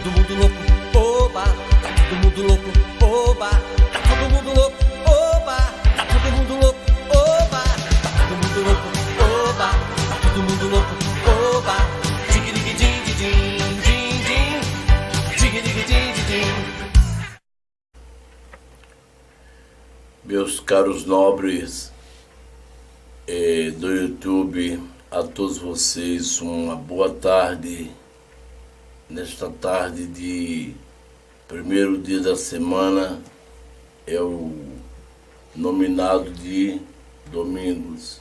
todo mundo louco, oba, tá todo mundo louco, oba, tá todo mundo louco, oba, tá todo mundo louco, oba, tá todo mundo louco, oba, tá todo mundo louco, oba, dig-dig-dig-dig-dig, dig-dig-dig-dig-dig. Meus caros nobres do YouTube, a todos vocês uma boa tarde, nesta tarde de primeiro dia da semana, é o nominado de domingos.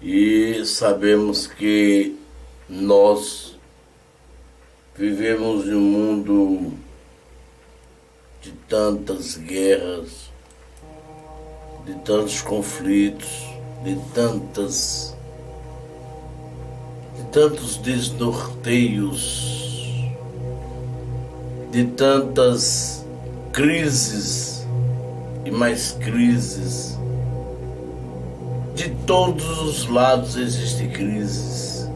E sabemos que nós vivemos em um mundo de tantas guerras, de tantos conflitos, de tantos desnorteios, de tantas crises e mais crises. De todos os lados existem crises.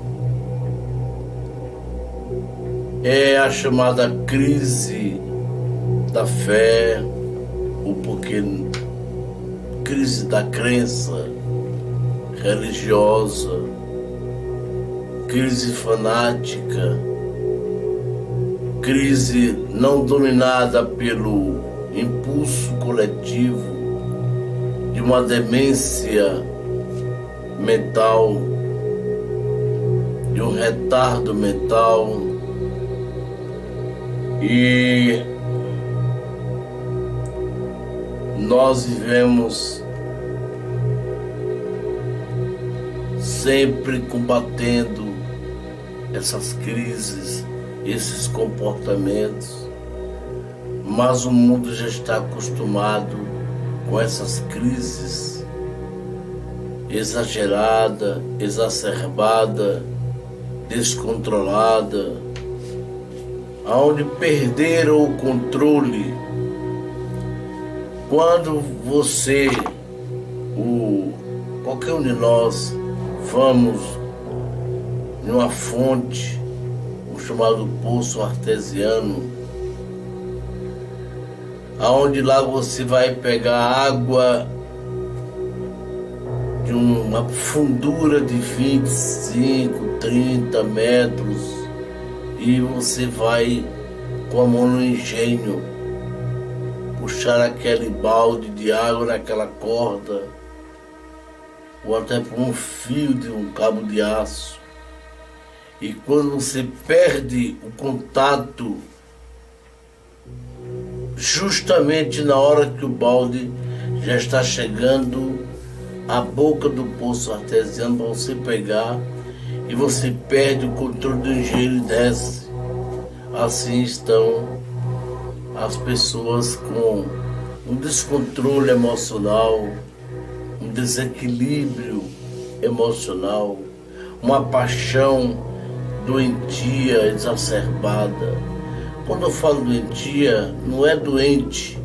É a chamada crise da fé, ou porque crise da crença religiosa, crise fanática, crise não dominada pelo impulso coletivo de uma demência mental, de um retardo mental. E nós vivemos sempre combatendo essas crises, esses comportamentos, mas o mundo já está acostumado com essas crises exagerada, exacerbada, descontrolada, aonde perderam o controle. Quando você, qualquer um de nós, vamos numa fonte, o chamado poço artesiano, aonde lá você vai pegar água de uma fundura de 25, 30 metros, e você vai com a mão no engenho puxar aquele balde de água naquela corda, ou até por um fio de um cabo de aço. E quando você perde o contato, justamente na hora que o balde já está chegando à boca do poço artesiano para você pegar, e você perde o controle do engenho e desce. Assim estão as pessoas com um descontrole emocional, um desequilíbrio emocional, uma paixão doentia, exacerbada. Quando eu falo doentia, não é doente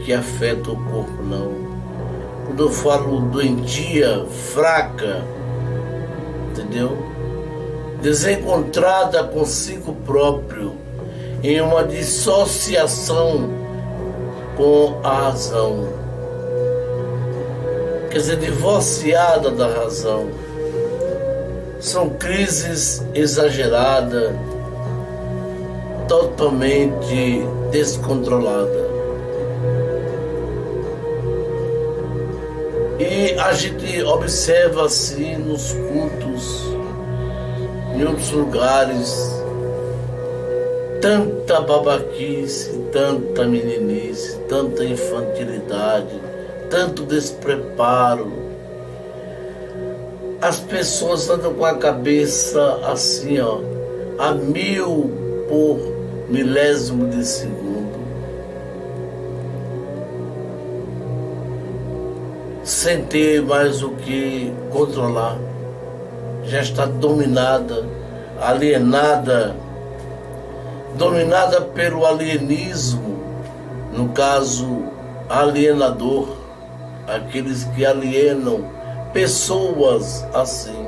que afeta o corpo, não. Quando eu falo doentia, fraca, entendeu? Desencontrada consigo próprio, em uma dissociação com a razão. Quer dizer, divorciada da razão. São crises exageradas, totalmente descontroladas. E a gente observa assim nos cultos, em outros lugares, tanta babaquice, tanta meninice, tanta infantilidade, tanto despreparo. As pessoas andam com a cabeça assim, a 1000 por milésimo de segundo, sem ter mais o que controlar. Já está dominada, alienada, dominada pelo alienismo, no caso alienador, aqueles que alienam pessoas assim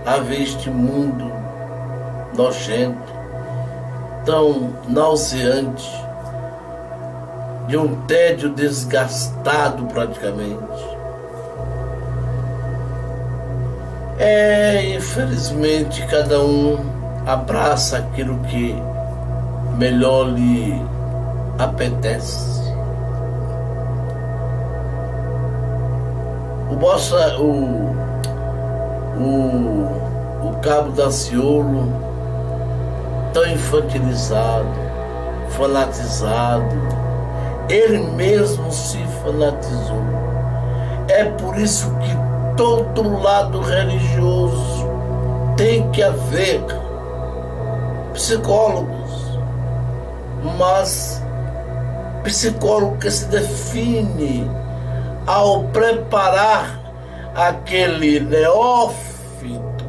a ver este mundo nojento, tão nauseante, de um tédio desgastado praticamente. Infelizmente, cada um abraça aquilo que melhor lhe apetece. O Cabo Daciolo, tão infantilizado, fanatizado, ele mesmo se fanatizou. É por isso que todo lado religioso tem que haver psicólogos, mas psicólogo que se define ao preparar aquele neófito,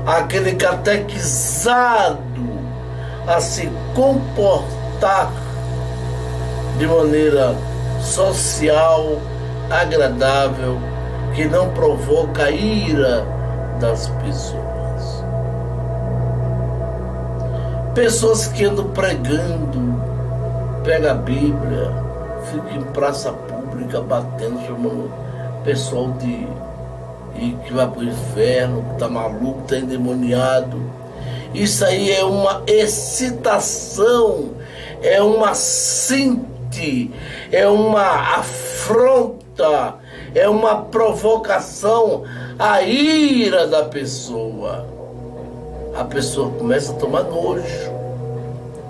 aquele catequizado a se comportar de maneira social, agradável, que não provoca a ira das pessoas. Pessoas que andam pregando, pega a Bíblia, fica em praça pública batendo, chamando pessoal que vai para o inferno, que está maluco, está endemoniado. Isso aí é uma excitação, é uma síntese, é uma afronta, é uma provocação à ira da pessoa. A pessoa começa a tomar nojo.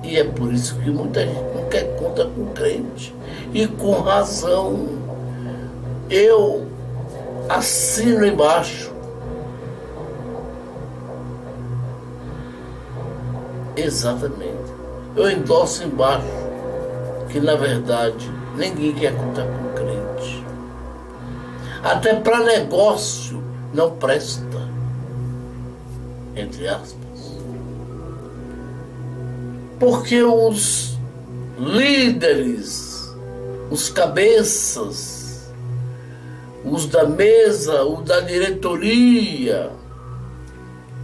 E é por isso que muita gente não quer conta com crente. E com razão. Eu assino embaixo. Exatamente. Eu endosso embaixo que, na verdade, ninguém quer contar com crente. Até para negócio não presta. Entre aspas. Porque os líderes, os cabeças, os da mesa, os da diretoria,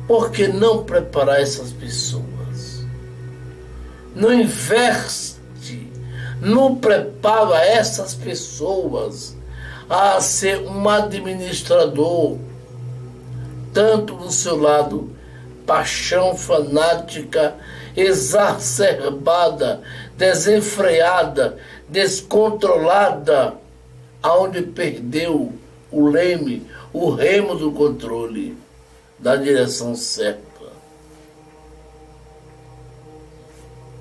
por que não preparar essas pessoas? Não investe, não prepara essas pessoas a ser um administrador, tanto do seu lado, paixão fanática, exacerbada, desenfreada, descontrolada, aonde perdeu o leme, o remo do controle da direção certa.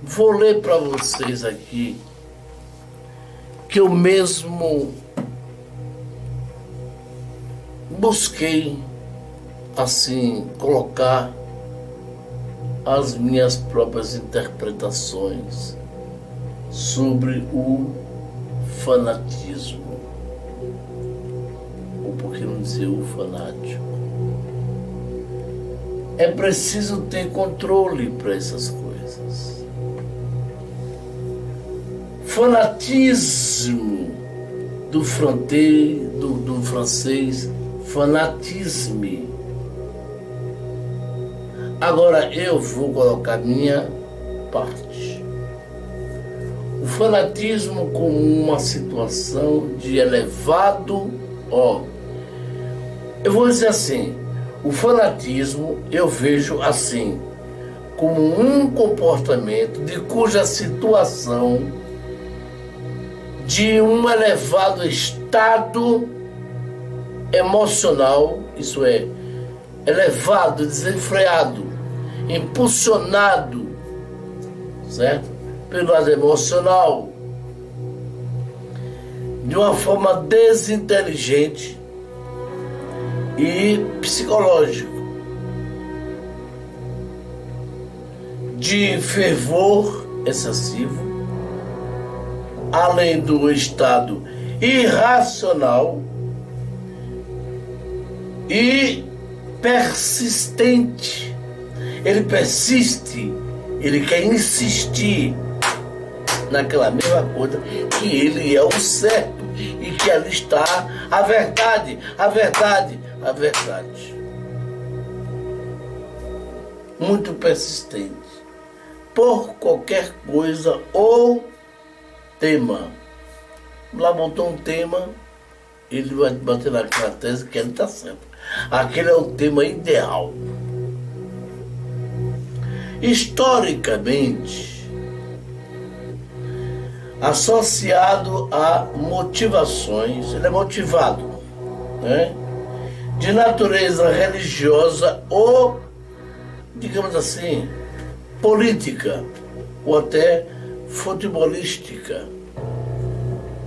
Vou ler para vocês aqui que eu mesmo busquei assim colocar as minhas próprias interpretações sobre o fanatismo, ou por que não dizer o fanático. É preciso ter controle para essas coisas. Fanatismo do francês fanatisme. Agora eu vou colocar minha parte. O fanatismo como uma situação de elevado, eu vou dizer assim, o fanatismo eu vejo assim, como um comportamento de cuja situação de um elevado estado emocional, isso é, elevado, desenfreado, impulsionado, certo? Pelo lado emocional, de uma forma desinteligente e psicológico, de fervor excessivo, além do estado irracional e persistente. Ele persiste, ele quer insistir naquela mesma coisa, que ele é o certo e que ali está a verdade, a verdade, a verdade. muito persistente, por qualquer coisa ou tema. Lá botou um tema, ele vai bater naquela tese que ele está certo. Aquele é o tema ideal. Historicamente, associado a motivações, ele é motivado, né, de natureza religiosa ou, digamos assim, política, ou até futebolística.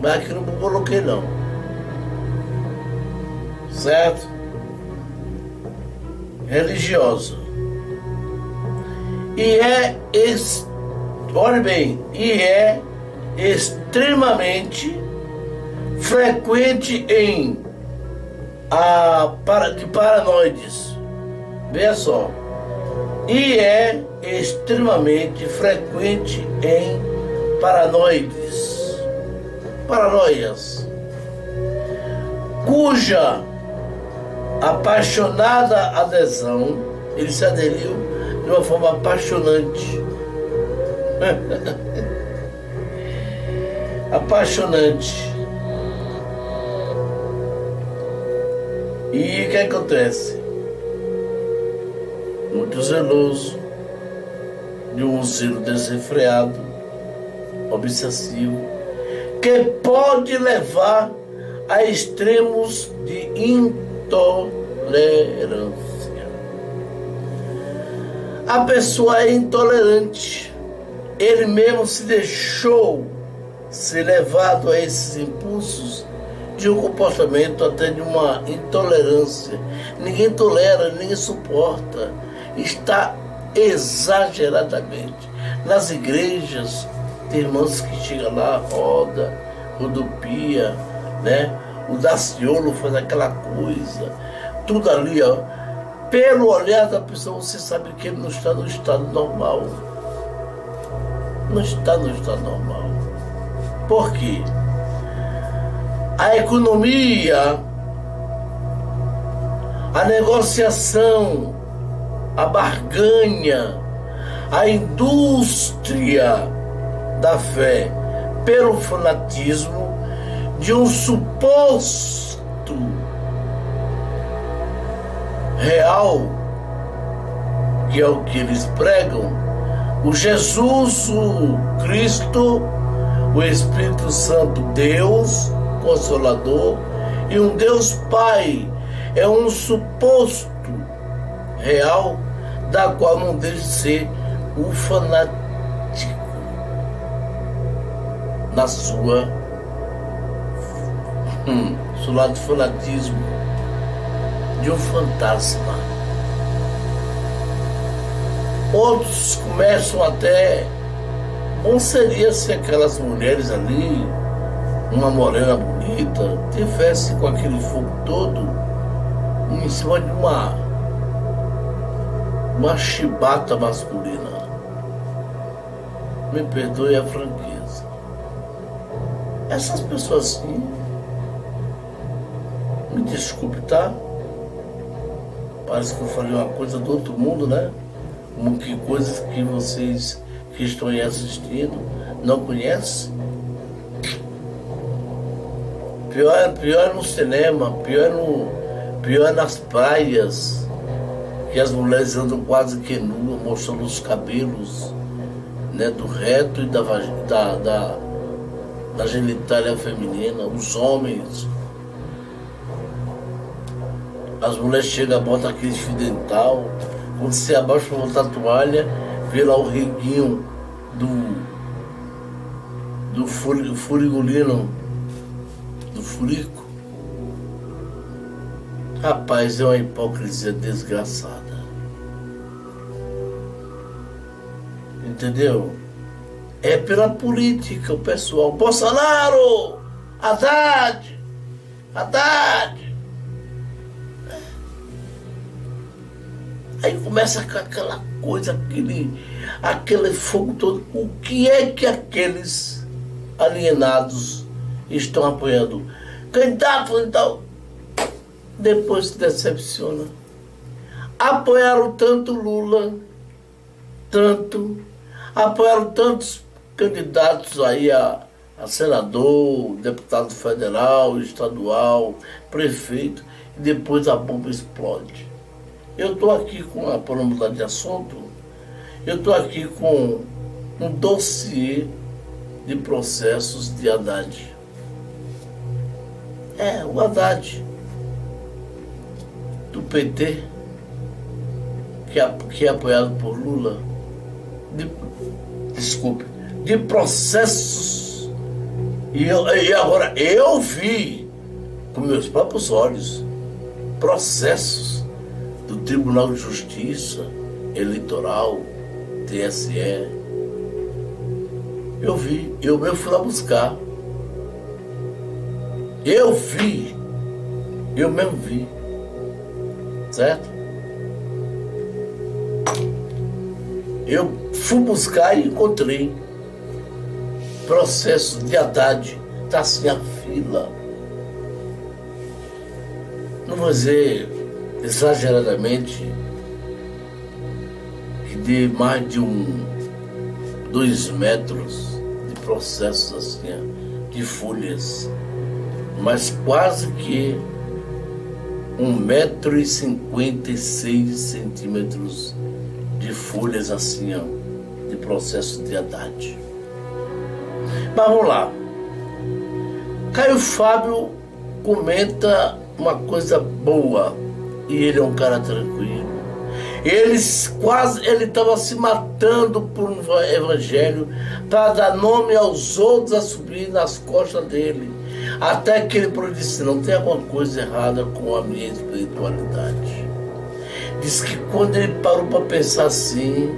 Mas aqui não coloquei não. Certo? Religiosa. Olhe bem, e é extremamente frequente em de paranoides. Veja só. E é extremamente frequente em paranoias, cuja apaixonada adesão, ele se aderiu de uma forma apaixonante. Apaixonante. E o que acontece? Muito zeloso, de um zelo desenfreado, obsessivo, que pode levar a extremos de intolerância. A pessoa é intolerante. Ele mesmo se deixou ser levado a esses impulsos de um comportamento até de uma intolerância. Ninguém tolera, ninguém suporta. Está exageradamente. Nas igrejas, tem irmãos que chegam lá, rodopia, né? O Daciolo faz aquela coisa, tudo ali, ó. Pelo olhar da pessoa, você sabe que ele não está no estado normal. Não está no estado normal. Por quê? A economia, a negociação, a barganha, a indústria da fé, pelo fanatismo de um suposto real, que é o que eles pregam, o Jesus, o Cristo, o Espírito Santo, Deus Consolador, e um Deus Pai, é um suposto real, da qual não deve ser o fanático na seu lado de fanatismo, de um fantasma. Outros começam até, bom seria se aquelas mulheres ali, uma morena bonita, tivesse com aquele fogo todo em cima de uma chibata masculina. Me perdoe a franqueza. Essas pessoas assim, me desculpe, tá? Parece que eu falei uma coisa do outro mundo, né? Como que coisas que vocês que estão aí assistindo não conhecem. Pior no cinema, pior nas praias, que as mulheres andam quase que nuas, mostrando os cabelos, né, do reto e da genitália feminina, os homens. As mulheres chegam, botam aquele fio dental, quando você abaixa para botar a toalha, vê lá o reguinho do furigolino, do furico. Rapaz, é uma hipocrisia desgraçada. Entendeu? É pela política, o pessoal. Bolsonaro! Haddad! Aí começa com aquela coisa, aquele fogo todo. O que é que aqueles alienados estão apoiando? Candidato, então, depois se decepciona. Apoiaram tanto Lula tanto, apoiaram tantos candidatos aí a senador, deputado federal, estadual, prefeito, e depois a bomba explode. Eu estou aqui para não mudar de assunto, eu estou aqui com um dossiê de processos de Haddad. O Haddad, do PT, que é apoiado por Lula, de processos. E agora eu vi com meus próprios olhos processos do Tribunal de Justiça Eleitoral, TSE. Eu fui lá buscar. Eu mesmo vi, certo? Eu fui buscar e encontrei processo de Haddad, está assim a fila. Não vou dizer exageradamente que de mais de 2 metros de processos assim, de folhas, mas quase que 1,56 m de folhas assim, de processo de Haddad. Mas vamos lá. Caio Fábio comenta uma coisa boa, e ele é um cara tranquilo. Ele estava se matando por um evangelho para dar nome aos outros a subir nas costas dele. Até que ele disse: não tem alguma coisa errada com a minha espiritualidade. Diz que quando ele parou para pensar assim,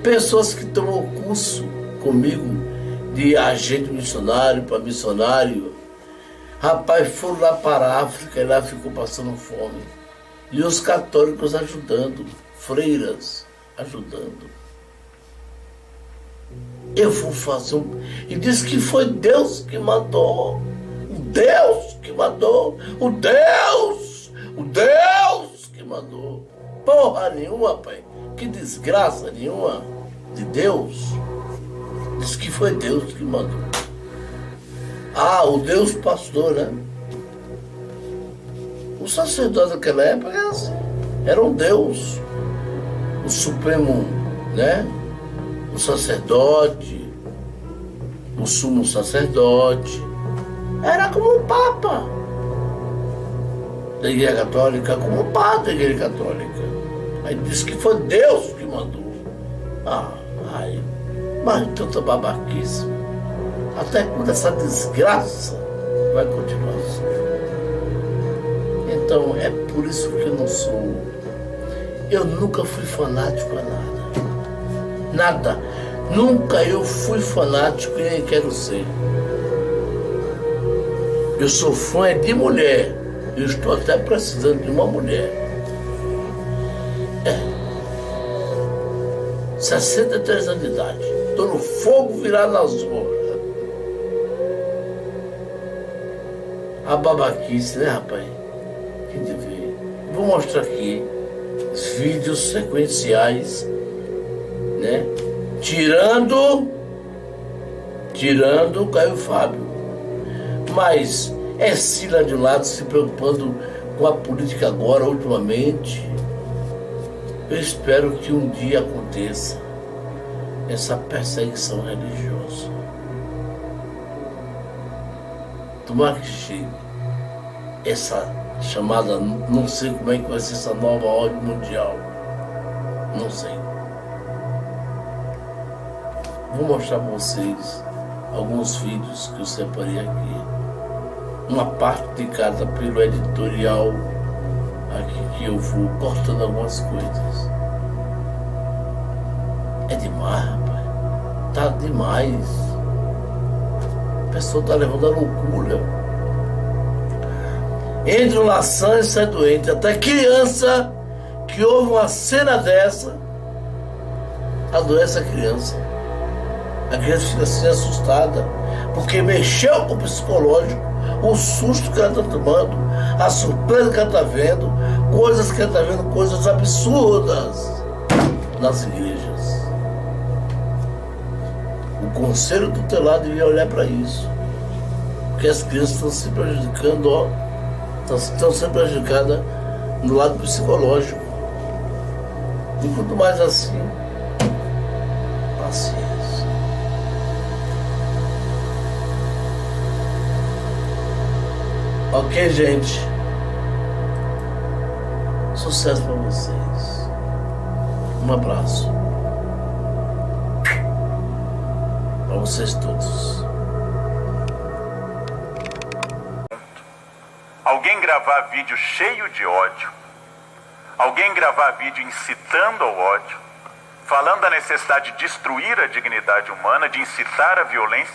pessoas que tomam curso comigo de agente missionário para missionário, rapaz, foram lá para a África e lá ficou passando fome. E os católicos ajudando, freiras ajudando. Eu vou fazer E disse que foi Deus que mandou. O Deus que mandou. O Deus que mandou. Porra nenhuma, pai. Que desgraça nenhuma de Deus. Diz que foi Deus que mandou. O Deus pastor, né? O sacerdote daquela época era assim. Era um Deus. O supremo, né? O sacerdote, o sumo sacerdote, era como um papa da Igreja Católica, como um padre da Igreja Católica. Aí disse que foi Deus que mandou. Mas tanta babaquice. Até quando essa desgraça vai continuar assim. Então é por isso que eu nunca fui fanático a nada. Nada. Nunca eu fui fanático e nem quero ser. Eu sou fã de mulher. Eu estou até precisando de uma mulher. 63 anos de idade. Estou no fogo virado nas horas. A babaquice, né, rapaz? Que de ver. Vou mostrar aqui os vídeos sequenciais, né? Tirando o Caio Fábio. Mas Cila de um lado se preocupando com a política agora, ultimamente. Eu espero que um dia aconteça essa perseguição religiosa. Tomara que chegue essa chamada, não sei como é que vai ser essa nova ordem mundial. Não sei. Vou mostrar para vocês alguns vídeos que eu separei aqui. Uma parte de cada pelo editorial aqui que eu vou cortando algumas coisas. É demais, rapaz. Tá demais. A pessoa tá levando a loucura. Entra um laçã e sai doente. Até criança que ouve uma cena dessa adoece a criança. A criança fica assim assustada, porque mexeu com o psicológico, o susto que ela está tomando, a surpresa que ela está vendo, coisas que está vendo, coisas absurdas nas igrejas. O conselho tutelar devia olhar para isso, porque as crianças estão se prejudicando, ó, estão sendo prejudicadas no lado psicológico. E quanto mais assim, paciência. Ok, gente? Sucesso para vocês. Um abraço. Para vocês todos. Alguém gravar vídeo cheio de ódio, alguém gravar vídeo incitando ao ódio, falando da necessidade de destruir a dignidade humana, de incitar a violência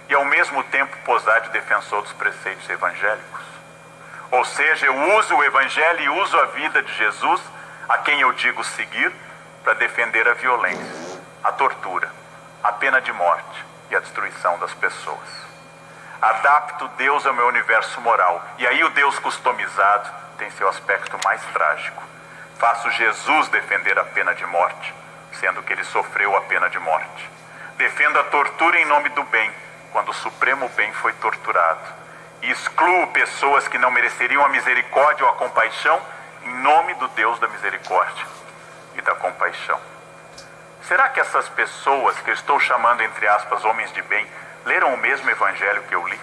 e ao mesmo tempo posar de defensor dos preceitos evangélicos. Ou seja, eu uso o evangelho e uso a vida de Jesus, a quem eu digo seguir, para defender a violência, a tortura, a pena de morte e a destruição das pessoas. Adapto Deus ao meu universo moral. E aí o Deus customizado tem seu aspecto mais trágico. Faço Jesus defender a pena de morte, sendo que ele sofreu a pena de morte. Defendo a tortura em nome do bem, quando o supremo bem foi torturado. E excluo pessoas que não mereceriam a misericórdia ou a compaixão em nome do Deus da misericórdia e da compaixão. Será que essas pessoas que eu estou chamando, entre aspas, homens de bem, leram o mesmo evangelho que eu li?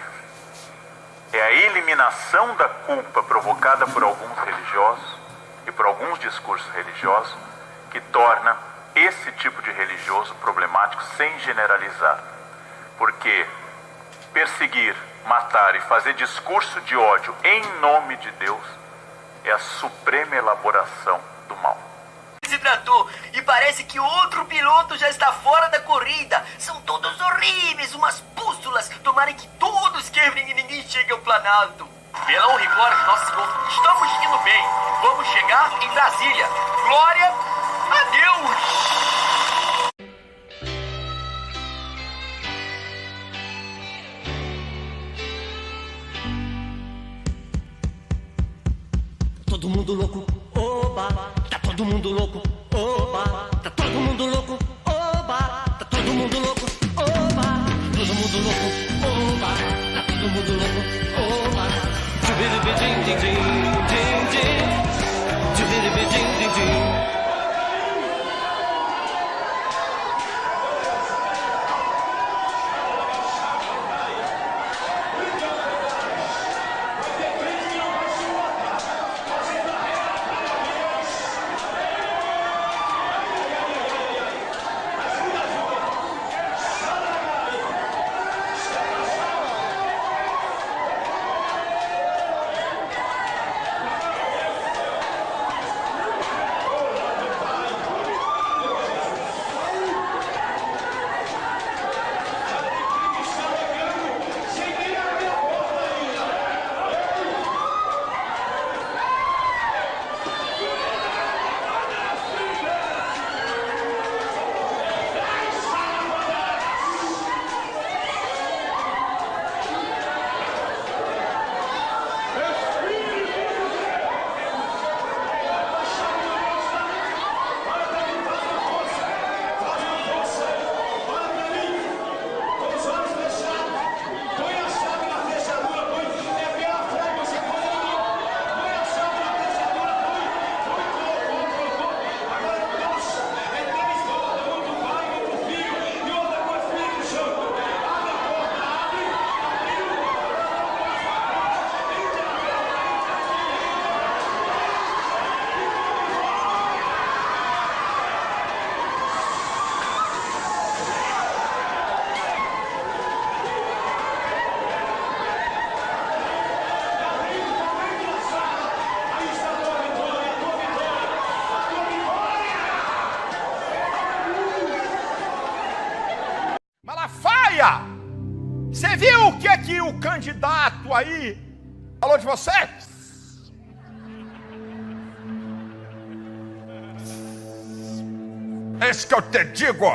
É a eliminação da culpa provocada por alguns religiosos e por alguns discursos religiosos que torna esse tipo de religioso problemático, sem generalizar. Porque perseguir, matar e fazer discurso de ódio em nome de Deus é a suprema elaboração do mal. Se tratou e parece que outro piloto já está fora da corrida. São todos horríveis, umas pústulas. Tomarem que todos quebrem e ninguém chegue ao Planalto. Pela honra e glória de nosso Senhor, estamos indo bem. Vamos chegar em Brasília. Glória a Deus! Todo mundo louco, oba, tá todo mundo louco, oba, tá todo mundo louco, oba, tá todo mundo louco, oba, todo mundo louco, oba, tá todo mundo louco, oba. Malafaia! Você viu o que o candidato aí falou de você? É isso que eu te digo.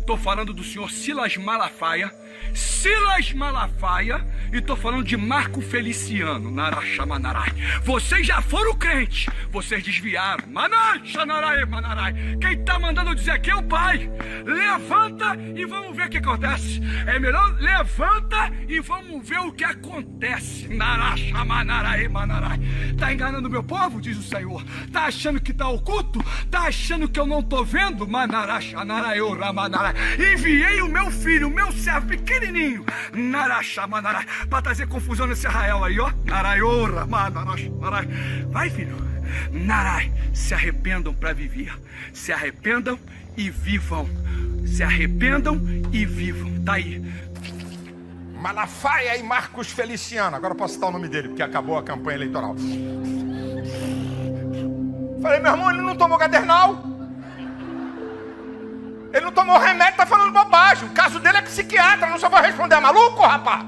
Tô falando do senhor Silas Malafaia. Silas Malafaia E tô falando de Marco Feliciano, Naraxamanarai. Vocês já foram crentes, vocês desviaram. Manaxanarai, Manarai. Quem tá mandando dizer aqui é o Pai. Levanta e vamos ver o que acontece. É melhor levanta e vamos ver o que acontece. Naraxamanarai, Manarai. Tá enganando meu povo, diz o Senhor. Tá achando que tá oculto? Tá achando que eu não tô vendo? Manaraxanarai, Ramanarai. Enviei o meu filho, o meu servo pequenininho, Naraxamanarai, pra trazer confusão nesse Israel aí, ó. Naraiora, Manaraxanarai. Vai, filho. Narai, se arrependam para viver. Se arrependam e vivam. Se arrependam e vivam. Tá aí. Malafaia e Marcos Feliciano. Agora eu posso citar o nome dele, porque acabou a campanha eleitoral. Falei, meu irmão, ele não tomou gadernal. Ele não tomou remédio, tá falando bobagem. O caso dele é psiquiatra, não só vou responder a maluco, rapaz.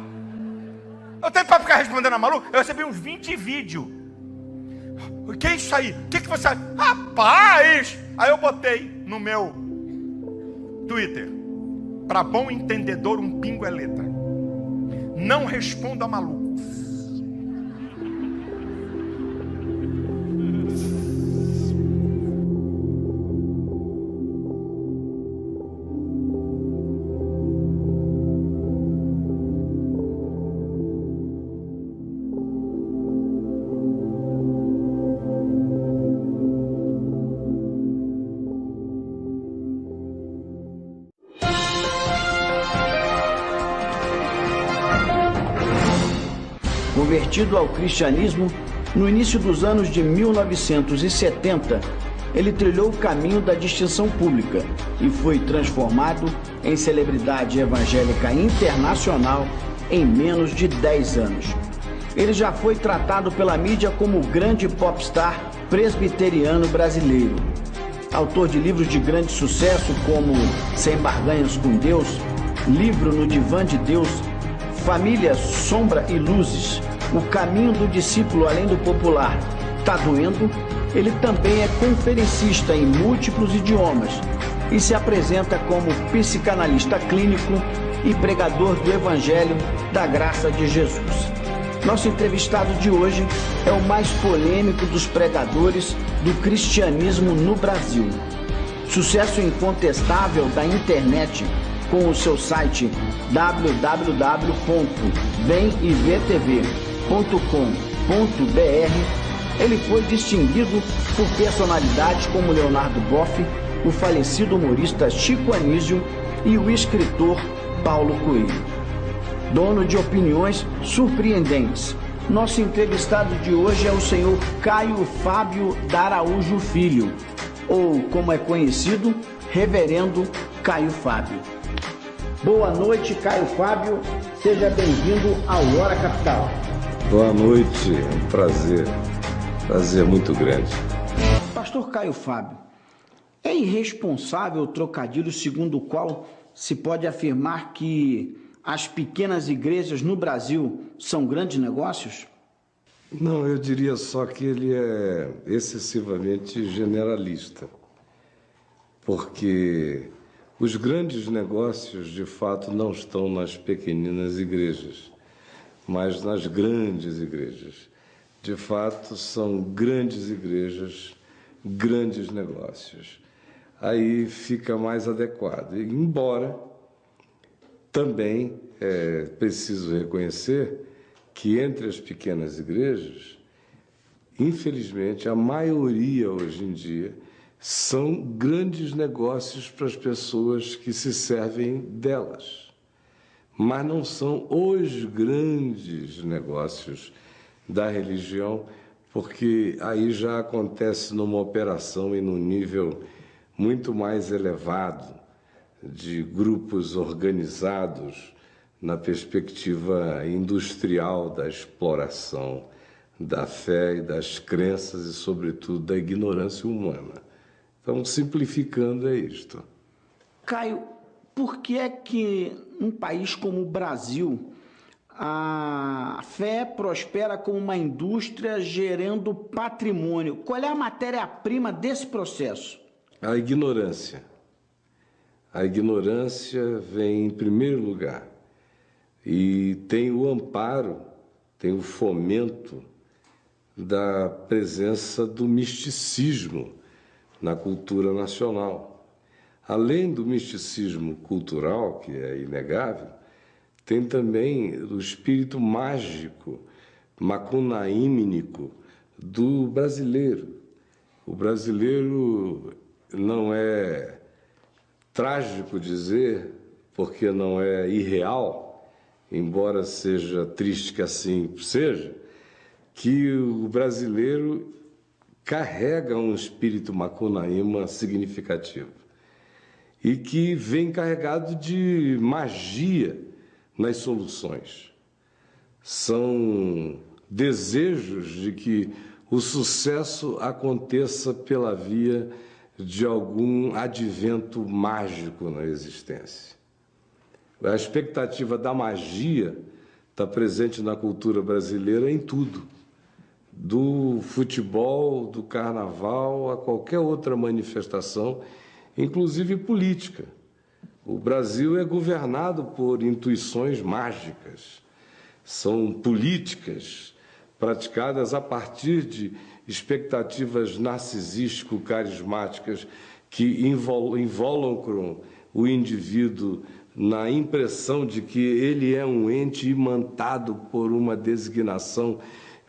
Eu tenho pra ficar respondendo a maluco? Eu recebi uns 20 vídeos. O que é isso aí? O que você... Rapaz! Aí eu botei no meu Twitter. Pra bom entendedor, um pingo é letra. Não responda a maluco. Convertido ao cristianismo, no início dos anos de 1970, ele trilhou o caminho da distinção pública e foi transformado em celebridade evangélica internacional em menos de 10 anos. Ele já foi tratado pela mídia como o grande popstar presbiteriano brasileiro. Autor de livros de grande sucesso como Sem Barganhas com Deus, Livro no Divã de Deus, Família, Sombra e Luzes, O Caminho do Discípulo Além do Popular, Tá Doendo, ele também é conferencista em múltiplos idiomas e se apresenta como psicanalista clínico e pregador do Evangelho da Graça de Jesus. Nosso entrevistado de hoje é o mais polêmico dos pregadores do cristianismo no Brasil. Sucesso incontestável da internet, com o seu site www.vemivtv.com.br, ele foi distinguido por personalidades como Leonardo Boff, o falecido humorista Chico Anísio e o escritor Paulo Coelho. Dono de opiniões surpreendentes, nosso entrevistado de hoje é o senhor Caio Fábio D'Araújo Filho, ou como é conhecido, Reverendo Caio Fábio. Boa noite, Caio Fábio. Seja bem-vindo ao Hora Capital. Boa noite, é um prazer. Prazer muito grande. Pastor Caio Fábio, é irresponsável o trocadilho segundo o qual se pode afirmar que as pequenas igrejas no Brasil são grandes negócios? Não, eu diria só que ele é excessivamente generalista. Porque os grandes negócios, de fato, não estão nas pequeninas igrejas, mas nas grandes igrejas. De fato, são grandes igrejas, grandes negócios. Aí fica mais adequado. Embora também é preciso reconhecer que entre as pequenas igrejas, infelizmente, a maioria hoje em dia são grandes negócios para as pessoas que se servem delas. Mas não são os grandes negócios da religião, porque aí já acontece numa operação e num nível muito mais elevado de grupos organizados na perspectiva industrial da exploração da fé e das crenças e, sobretudo, da ignorância humana. Então, simplificando, é isto. Caio, por que é que um país como o Brasil a fé prospera como uma indústria gerando patrimônio? Qual é a matéria-prima desse processo? A ignorância. A ignorância vem em primeiro lugar. e tem o amparo, tem o fomento da presença do misticismo na cultura nacional. Além do misticismo cultural, que é inegável, tem também o espírito mágico, macunaímnico do brasileiro. O brasileiro não é trágico dizer, porque não é irreal, embora seja triste que assim seja, que o brasileiro carrega um espírito macunaíma significativo e que vem carregado de magia nas soluções. São desejos de que o sucesso aconteça pela via de algum advento mágico na existência. A expectativa da magia está presente na cultura brasileira em tudo, do futebol, do carnaval, a qualquer outra manifestação, inclusive política. O Brasil é governado por intuições mágicas, são políticas praticadas a partir de expectativas narcisístico-carismáticas que involucram o indivíduo na impressão de que ele é um ente imantado por uma designação,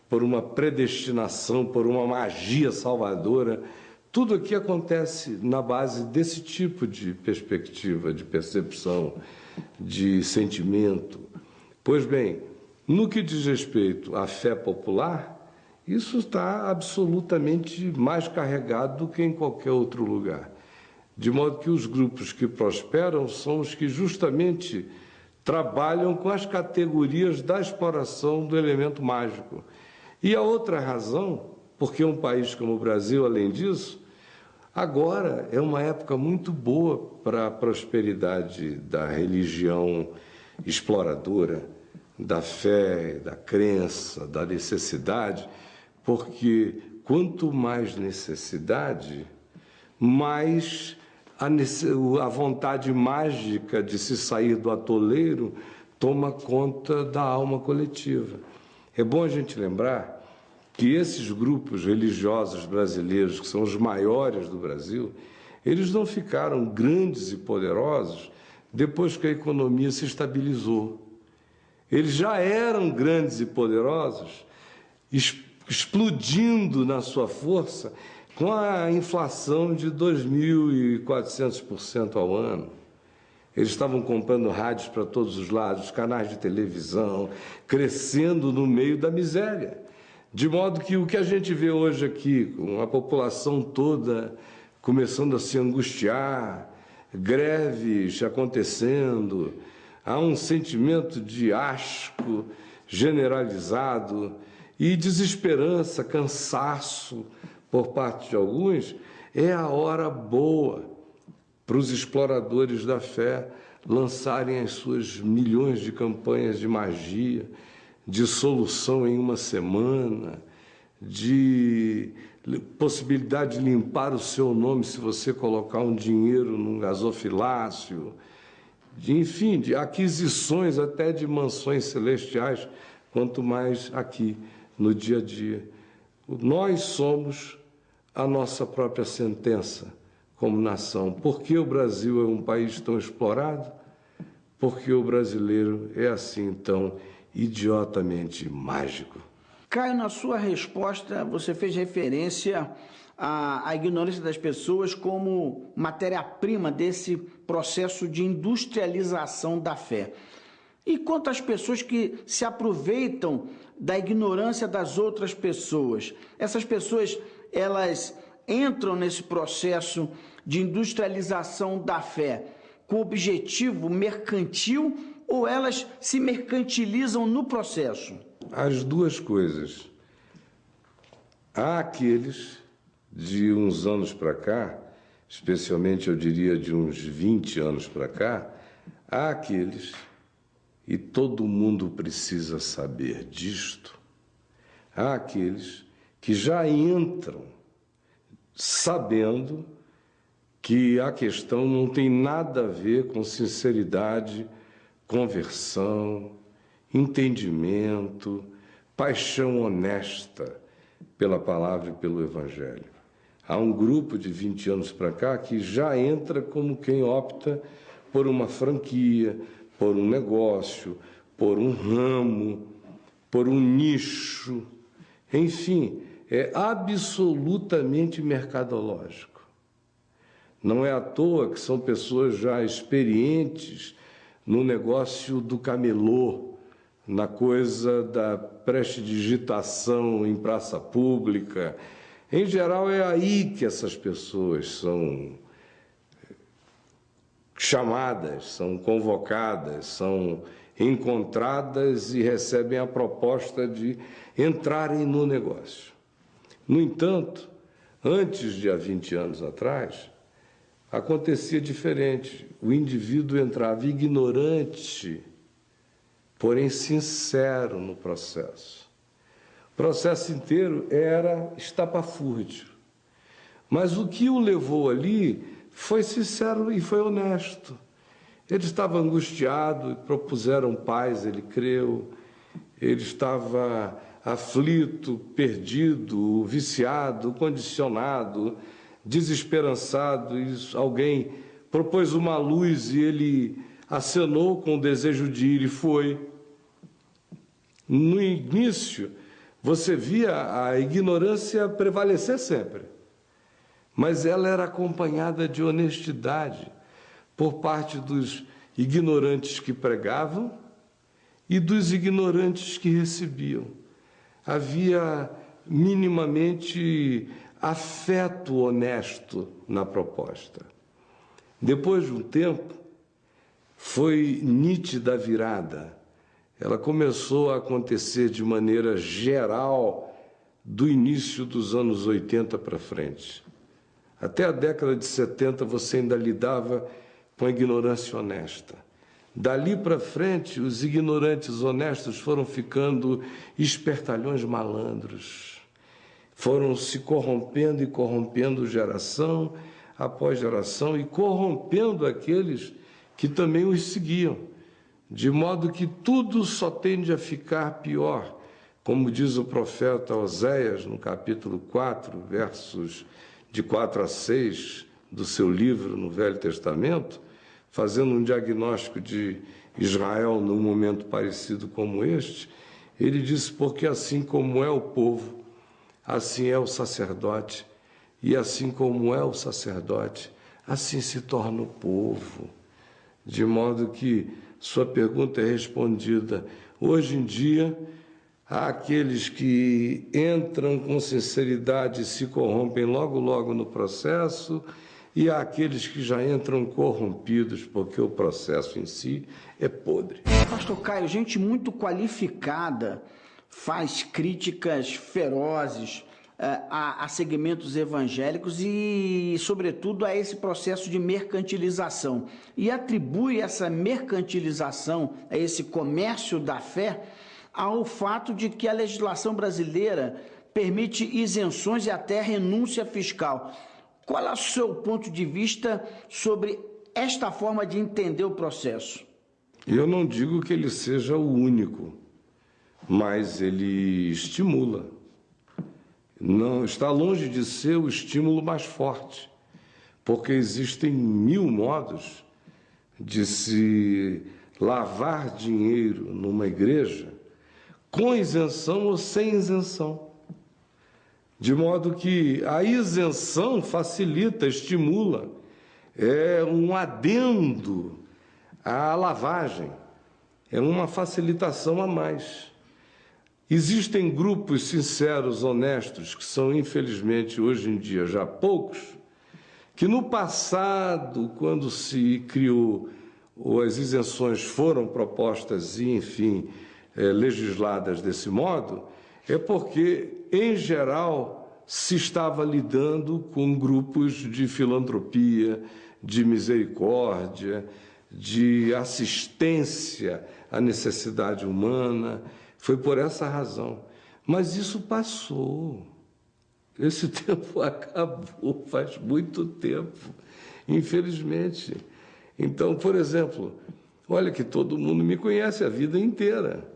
por uma predestinação, por uma magia salvadora. Tudo aqui acontece na base desse tipo de perspectiva, de percepção, de sentimento. Pois bem, no que diz respeito à fé popular, isso está absolutamente mais carregado do que em qualquer outro lugar. De modo que os grupos que prosperam são os que justamente trabalham com as categorias da exploração do elemento mágico. E a outra razão, porque um país como o Brasil, além disso, agora é uma época muito boa para a prosperidade da religião exploradora, da fé, da crença, da necessidade, porque quanto mais necessidade, mais a vontade mágica de se sair do atoleiro toma conta da alma coletiva. É bom a gente lembrar que esses grupos religiosos brasileiros, que são os maiores do Brasil, eles não ficaram grandes e poderosos depois que a economia se estabilizou. Eles já eram grandes e poderosos, explodindo na sua força com a inflação de 2.400% ao ano. Eles estavam comprando rádios para todos os lados, canais de televisão, crescendo no meio da miséria. De modo que o que a gente vê hoje aqui, com a população toda começando a se angustiar, greves acontecendo, há um sentimento de asco generalizado e desesperança, cansaço por parte de alguns, é a hora boa para os exploradores da fé lançarem as suas milhões de campanhas de magia, de solução em uma semana, de possibilidade de limpar o seu nome se você colocar um dinheiro num gasofilácio, enfim, de aquisições até de mansões celestiais, quanto mais aqui no dia a dia. Nós somos a nossa própria sentença como nação. Por que o Brasil é um país tão explorado? Porque o brasileiro é assim tão idiotamente mágico. Caio, na sua resposta, você fez referência à ignorância das pessoas como matéria-prima desse processo de industrialização da fé. E quanto às pessoas que se aproveitam da ignorância das outras pessoas? Essas pessoas, elas entram nesse processo de industrialização da fé com objetivo mercantil ou elas se mercantilizam no processo? As duas coisas. Há aqueles de uns anos para cá, especialmente eu diria de uns 20 anos para cá, há aqueles, e todo mundo precisa saber disto, há aqueles que já entram sabendo que a questão não tem nada a ver com sinceridade, conversão, entendimento, paixão honesta pela palavra e pelo Evangelho. Há um grupo de 20 anos para cá que já entra como quem opta por uma franquia, por um negócio, por um ramo, por um nicho, enfim, é absolutamente mercadológico. Não é à toa que são pessoas já experientes no negócio do camelô, na coisa da prestidigitação em praça pública. Em geral, é aí que essas pessoas são chamadas, são convocadas, são encontradas e recebem a proposta de entrarem no negócio. No entanto, antes de há 20 anos atrás, acontecia diferente. O indivíduo entrava ignorante, porém sincero no processo. O processo inteiro era estapafúrdio. Mas o que o levou ali foi sincero e foi honesto. Ele estava angustiado, propuseram paz, ele creu. Ele estava aflito, perdido, viciado, condicionado, desesperançado. E alguém propôs uma luz e ele acenou com o desejo de ir e foi. No início, você via a ignorância prevalecer sempre, mas ela era acompanhada de honestidade por parte dos ignorantes que pregavam e dos ignorantes que recebiam. Havia minimamente afeto honesto na proposta. Depois de um tempo, foi nítida a virada. Ela começou a acontecer de maneira geral do início dos anos 80 para frente. Até a década de 70 você ainda lidava com a ignorância honesta. Dali para frente, os ignorantes honestos foram ficando espertalhões malandros. Foram se corrompendo e corrompendo geração após geração e corrompendo aqueles que também os seguiam, de modo que tudo só tende a ficar pior. Como diz o profeta Oséias, no capítulo 4, versos de 4 a 6 do seu livro no Velho Testamento, fazendo um diagnóstico de Israel num momento parecido como este, ele diz: porque assim como é o povo, assim é o sacerdote, e assim como é o sacerdote, assim se torna o povo. De modo que sua pergunta é respondida. Hoje em dia, há aqueles que entram com sinceridade e se corrompem logo no processo, e há aqueles que já entram corrompidos, porque o processo em si é podre. Pastor Caio, gente muito qualificada faz críticas ferozes a segmentos evangélicos e, sobretudo, a esse processo de mercantilização. E atribui essa mercantilização, a esse comércio da fé, ao fato de que a legislação brasileira permite isenções e até renúncia fiscal. Qual é o seu ponto de vista sobre esta forma de entender o processo? Eu não digo que ele seja o único, mas ele estimula. Não está longe de ser o estímulo mais forte, porque existem 1000 modos de se lavar dinheiro numa igreja com isenção ou sem isenção. De modo que a isenção facilita, estimula, é um adendo à lavagem, é uma facilitação a mais. Existem grupos sinceros, honestos, que são, infelizmente, hoje em dia já poucos, que no passado, quando se criou, ou as isenções foram propostas e, enfim, legisladas desse modo, é porque, em geral, se estava lidando com grupos de filantropia, de misericórdia, de assistência à necessidade humana. Foi por essa razão. Mas isso passou. Esse tempo acabou faz muito tempo, infelizmente. Então, por exemplo, olha que todo mundo me conhece a vida inteira.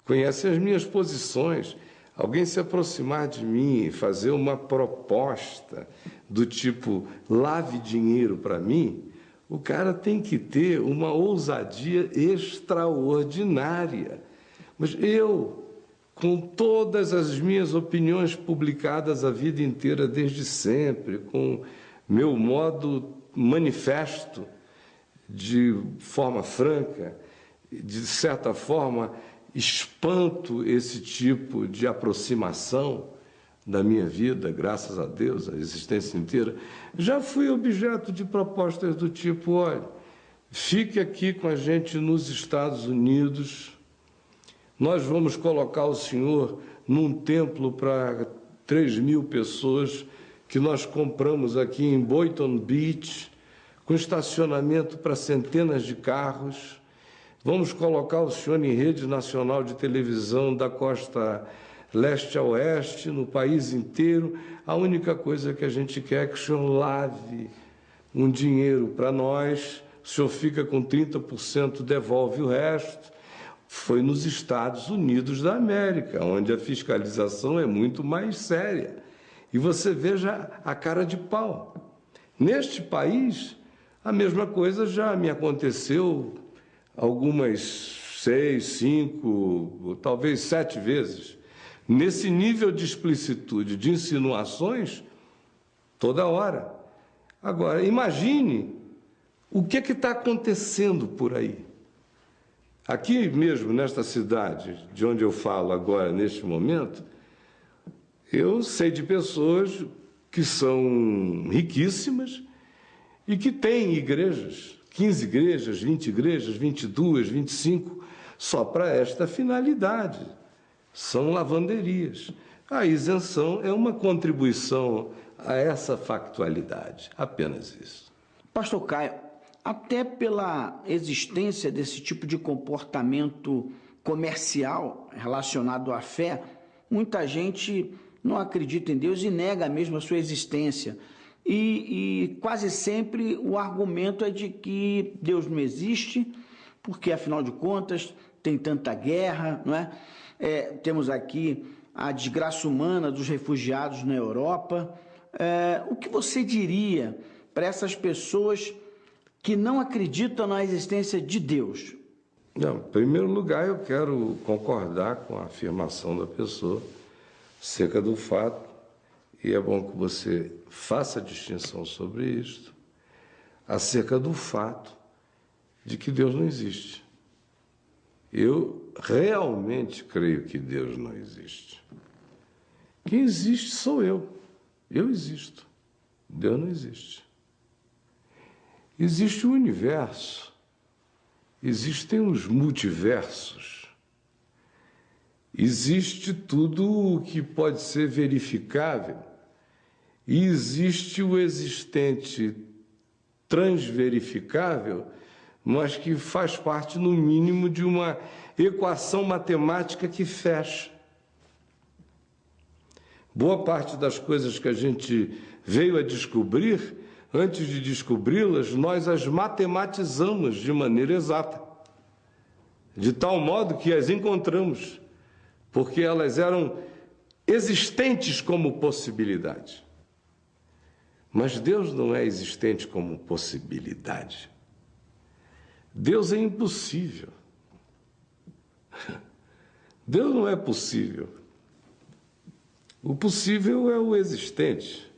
conhecem as minhas posições. Alguém se aproximar de mim e fazer uma proposta do tipo lave dinheiro para mim, o cara tem que ter uma ousadia extraordinária. Mas eu, com todas as minhas opiniões publicadas a vida inteira desde sempre, com meu modo manifesto, de forma franca, de certa forma, espanto esse tipo de aproximação da minha vida, graças a Deus, a existência inteira. Já fui objeto de propostas do tipo, olha, fique aqui com a gente nos Estados Unidos, nós vamos colocar o senhor num templo para 3.000 pessoas que nós compramos aqui em Boynton Beach, com estacionamento para centenas de carros. Vamos colocar o senhor em rede nacional de televisão da costa leste a oeste, no país inteiro. A única coisa que a gente quer é que o senhor lave um dinheiro para nós, o senhor fica com 30%, devolve o resto. Foi nos Estados Unidos da América, onde a fiscalização é muito mais séria. E você veja a cara de pau. Neste país, a mesma coisa já me aconteceu algumas 6, 5, talvez 7 vezes. Nesse nível de explicitude, de insinuações, toda hora. Agora, imagine o que está acontecendo por aí. Aqui mesmo, nesta cidade, de onde eu falo agora, neste momento, eu sei de pessoas que são riquíssimas e que têm igrejas, 15 igrejas, 20 igrejas, 22, 25, só para esta finalidade. São lavanderias. A isenção é uma contribuição a essa factualidade, apenas isso. Pastor Caio, até pela existência desse tipo de comportamento comercial relacionado à fé, muita gente não acredita em Deus e nega mesmo a sua existência. E quase sempre o argumento é de que Deus não existe, porque, afinal de contas, tem tanta guerra, não é? Temos aqui a desgraça humana dos refugiados na Europa. O que você diria para essas pessoas que não acreditam na existência de Deus? Não, em primeiro lugar, eu quero concordar com a afirmação da pessoa acerca do fato, e é bom que você faça a distinção sobre isto, acerca do fato de que Deus não existe. Eu realmente creio que Deus não existe. Quem existe sou eu. Eu existo. Deus não existe. Existe o universo. Existem os multiversos. Existe tudo o que pode ser verificável. E existe o existente transverificável, mas que faz parte, no mínimo, de uma equação matemática que fecha. Boa parte das coisas que a gente veio a descobrir, antes de descobri-las, nós as matematizamos de maneira exata, de tal modo que as encontramos, porque elas eram existentes como possibilidade. Mas Deus não é existente como possibilidade. Deus é impossível. Deus não é possível. O possível é o existente.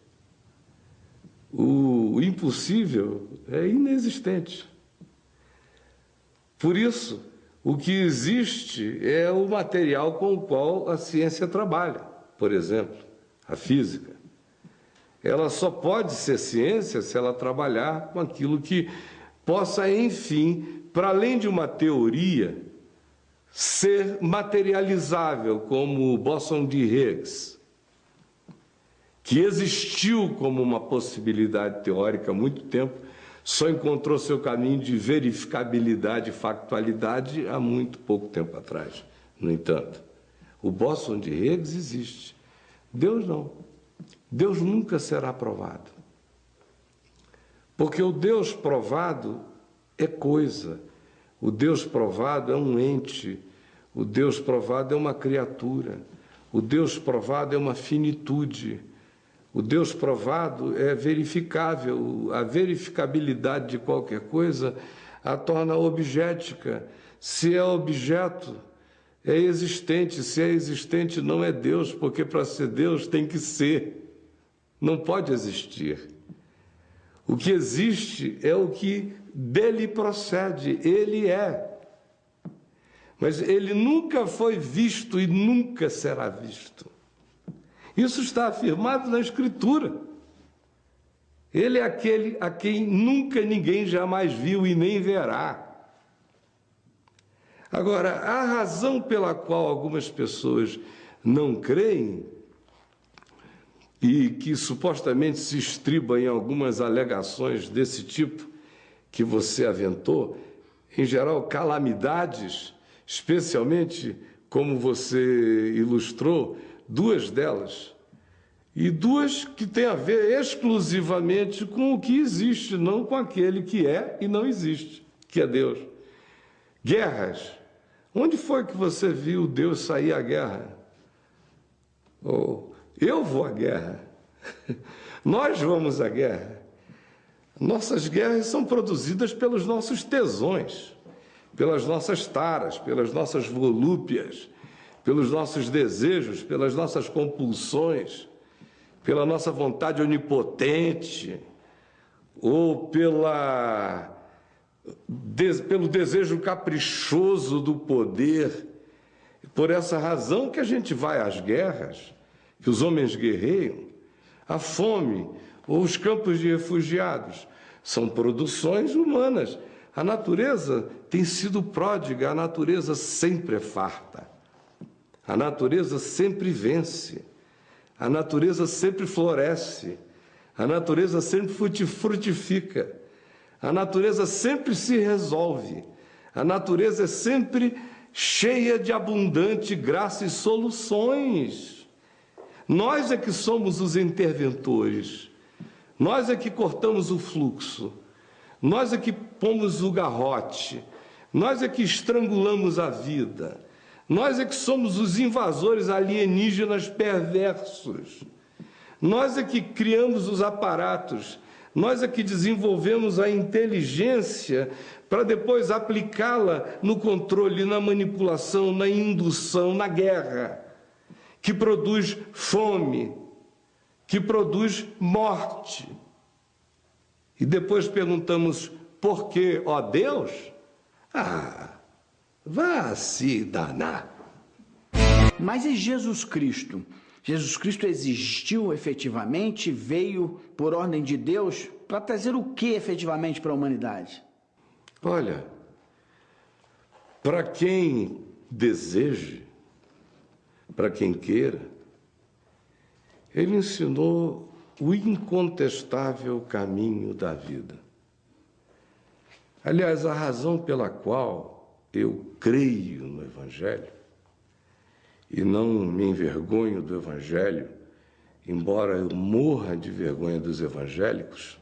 O impossível é inexistente. Por isso, o que existe é o material com o qual a ciência trabalha. Por exemplo, a física. Ela só pode ser ciência se ela trabalhar com aquilo que possa, enfim, para além de uma teoria, ser materializável, como o bóson de Higgs, que existiu como uma possibilidade teórica há muito tempo, só encontrou seu caminho de verificabilidade e factualidade há muito pouco tempo atrás. No entanto, o bóson de Higgs existe. Deus não. Deus nunca será provado. Porque o Deus provado é coisa. O Deus provado é um ente. O Deus provado é uma criatura. O Deus provado é uma finitude. O Deus provado é verificável. A verificabilidade de qualquer coisa a torna objetica. Se é objeto, é existente. Se é existente, não é Deus, porque para ser Deus tem que ser. Não pode existir. O que existe é o que dele procede. Ele é. Mas ele nunca foi visto e nunca será visto. Isso está afirmado na Escritura. Ele é aquele a quem nunca ninguém jamais viu e nem verá. Agora, a razão pela qual algumas pessoas não creem e que supostamente se estriba em algumas alegações desse tipo que você aventou, em geral calamidades, especialmente como você ilustrou, duas delas, e duas que têm a ver exclusivamente com o que existe, não com aquele que é e não existe, que é Deus. Guerras. Onde foi que você viu Deus sair à guerra? Eu vou à guerra. Nós vamos à guerra. Nossas guerras são produzidas pelos nossos tesões, pelas nossas taras, pelas nossas volúpias, pelos nossos desejos, pelas nossas compulsões, pela nossa vontade onipotente, ou pelo desejo caprichoso do poder. Por essa razão que a gente vai às guerras, que os homens guerreiam. A fome ou os campos de refugiados são produções humanas. A natureza tem sido pródiga, a natureza sempre é farta. A natureza sempre vence. A natureza sempre floresce. A natureza sempre frutifica. A natureza sempre se resolve. A natureza é sempre cheia de abundante graça e soluções. Nós é que somos os interventores. Nós é que cortamos o fluxo. Nós é que pomos o garrote. Nós é que estrangulamos a vida. Nós é que somos os invasores alienígenas perversos. Nós é que criamos os aparatos. Nós é que desenvolvemos a inteligência para depois aplicá-la no controle, na manipulação, na indução, na guerra, que produz fome, que produz morte. E depois perguntamos, por quê, ó Deus? Vá se danar. Mas e Jesus Cristo? Jesus Cristo existiu efetivamente, veio por ordem de Deus para trazer o que efetivamente para a humanidade? Olha, para quem deseje, para quem queira, ele ensinou o incontestável caminho da vida. Aliás, a razão pela qual eu creio no Evangelho e não me envergonho do Evangelho, embora eu morra de vergonha dos evangélicos,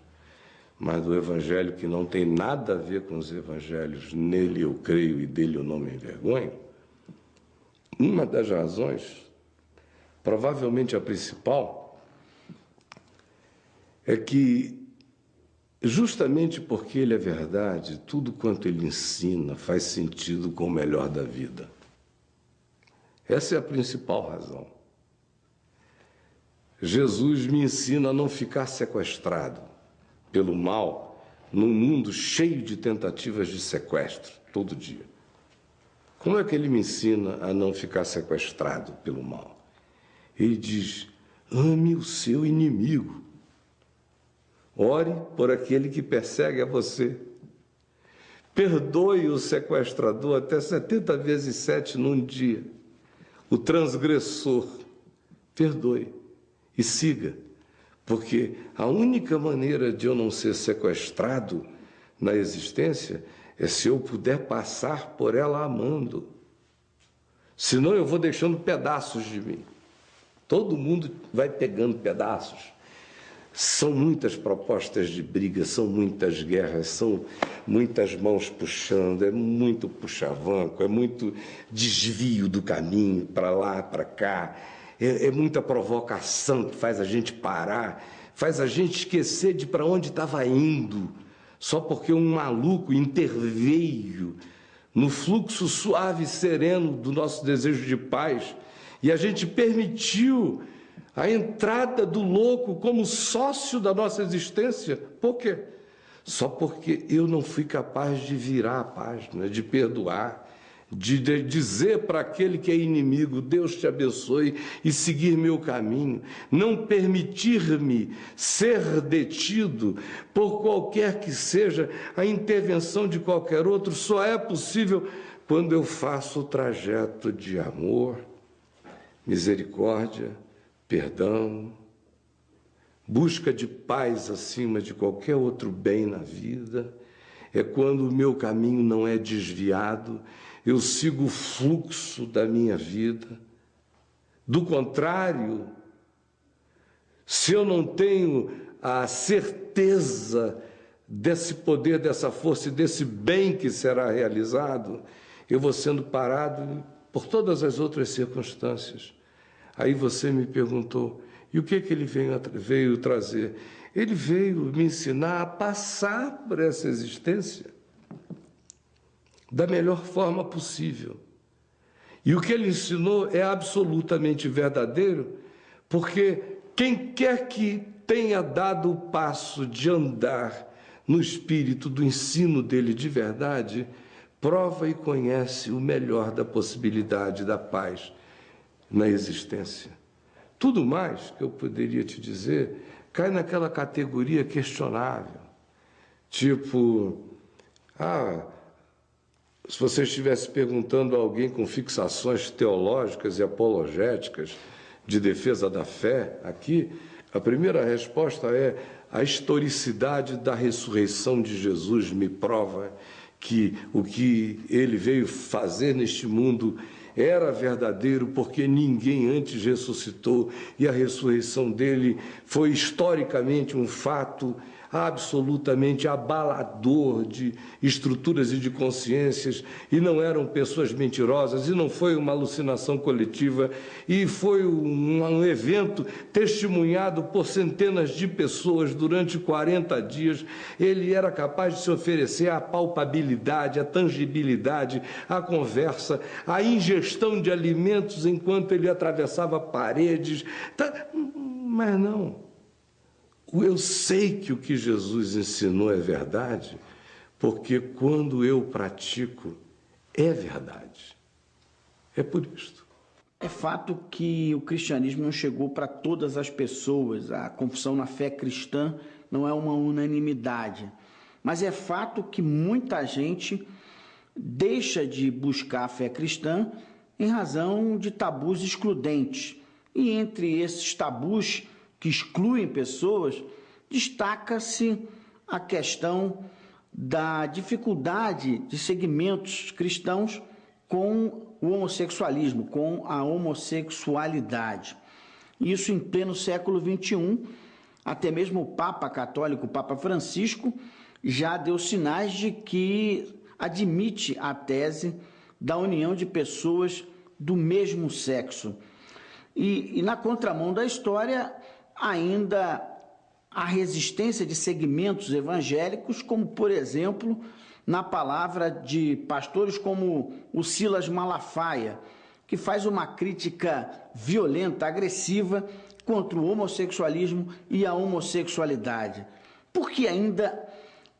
mas do Evangelho que não tem nada a ver com os evangelhos, nele eu creio e dele eu não me envergonho. Uma das razões, provavelmente a principal, é que justamente porque ele é verdade, tudo quanto ele ensina faz sentido com o melhor da vida. Essa é a principal razão. Jesus me ensina a não ficar sequestrado pelo mal num mundo cheio de tentativas de sequestro, todo dia. Como é que ele me ensina a não ficar sequestrado pelo mal? Ele diz, ame o seu inimigo. Ore por aquele que persegue a você. Perdoe o sequestrador até 70 vezes 7 num dia. O transgressor, perdoe e siga, porque a única maneira de eu não ser sequestrado na existência é se eu puder passar por ela amando. Senão eu vou deixando pedaços de mim. Todo mundo vai pegando pedaços. São muitas propostas de briga, são muitas guerras, são muitas mãos puxando, é muito puxavanco, é muito desvio do caminho para lá, para cá, é muita provocação que faz a gente parar, faz a gente esquecer de para onde estava indo, só porque um maluco interveio no fluxo suave e sereno do nosso desejo de paz, e a gente permitiu a entrada do louco como sócio da nossa existência. Por quê? Só porque eu não fui capaz de virar a página, de perdoar, de dizer para aquele que é inimigo, Deus te abençoe, e seguir meu caminho. Não permitir-me ser detido por qualquer que seja a intervenção de qualquer outro, só é possível quando eu faço o trajeto de amor, misericórdia, perdão, busca de paz acima de qualquer outro bem na vida. É quando o meu caminho não é desviado, eu sigo o fluxo da minha vida. Do contrário, se eu não tenho a certeza desse poder, dessa força e desse bem que será realizado, eu vou sendo parado por todas as outras circunstâncias. Aí você me perguntou, e o que ele veio trazer? Ele veio me ensinar a passar por essa existência da melhor forma possível. E o que ele ensinou é absolutamente verdadeiro, porque quem quer que tenha dado o passo de andar no espírito do ensino dele de verdade, prova e conhece o melhor da possibilidade da paz na existência. Tudo mais que eu poderia te dizer cai naquela categoria questionável. Tipo, se você estivesse perguntando a alguém com fixações teológicas e apologéticas de defesa da fé aqui, a primeira resposta é: a historicidade da ressurreição de Jesus me prova que o que ele veio fazer neste mundo era verdadeiro, porque ninguém antes ressuscitou, e a ressurreição dele foi historicamente um fato absolutamente abalador de estruturas e de consciências, e não eram pessoas mentirosas, e não foi uma alucinação coletiva, e foi um evento testemunhado por centenas de pessoas durante 40 dias. Ele era capaz de se oferecer a palpabilidade, a tangibilidade, a conversa, a ingestão de alimentos enquanto ele atravessava paredes. Mas não. Eu sei que o que Jesus ensinou é verdade, porque quando eu pratico, é verdade. É por isto. É fato que o cristianismo não chegou para todas as pessoas. A confissão na fé cristã não é uma unanimidade. Mas é fato que muita gente deixa de buscar a fé cristã em razão de tabus excludentes. E entre esses tabus que excluem pessoas, destaca-se a questão da dificuldade de segmentos cristãos com o homossexualismo, com a homossexualidade. Isso em pleno século XXI, até mesmo o Papa Católico, o Papa Francisco, já deu sinais de que admite a tese da união de pessoas do mesmo sexo. E na contramão da história, ainda a resistência de segmentos evangélicos, como, por exemplo, na palavra de pastores como o Silas Malafaia, que faz uma crítica violenta, agressiva contra o homossexualismo e a homossexualidade. Porque ainda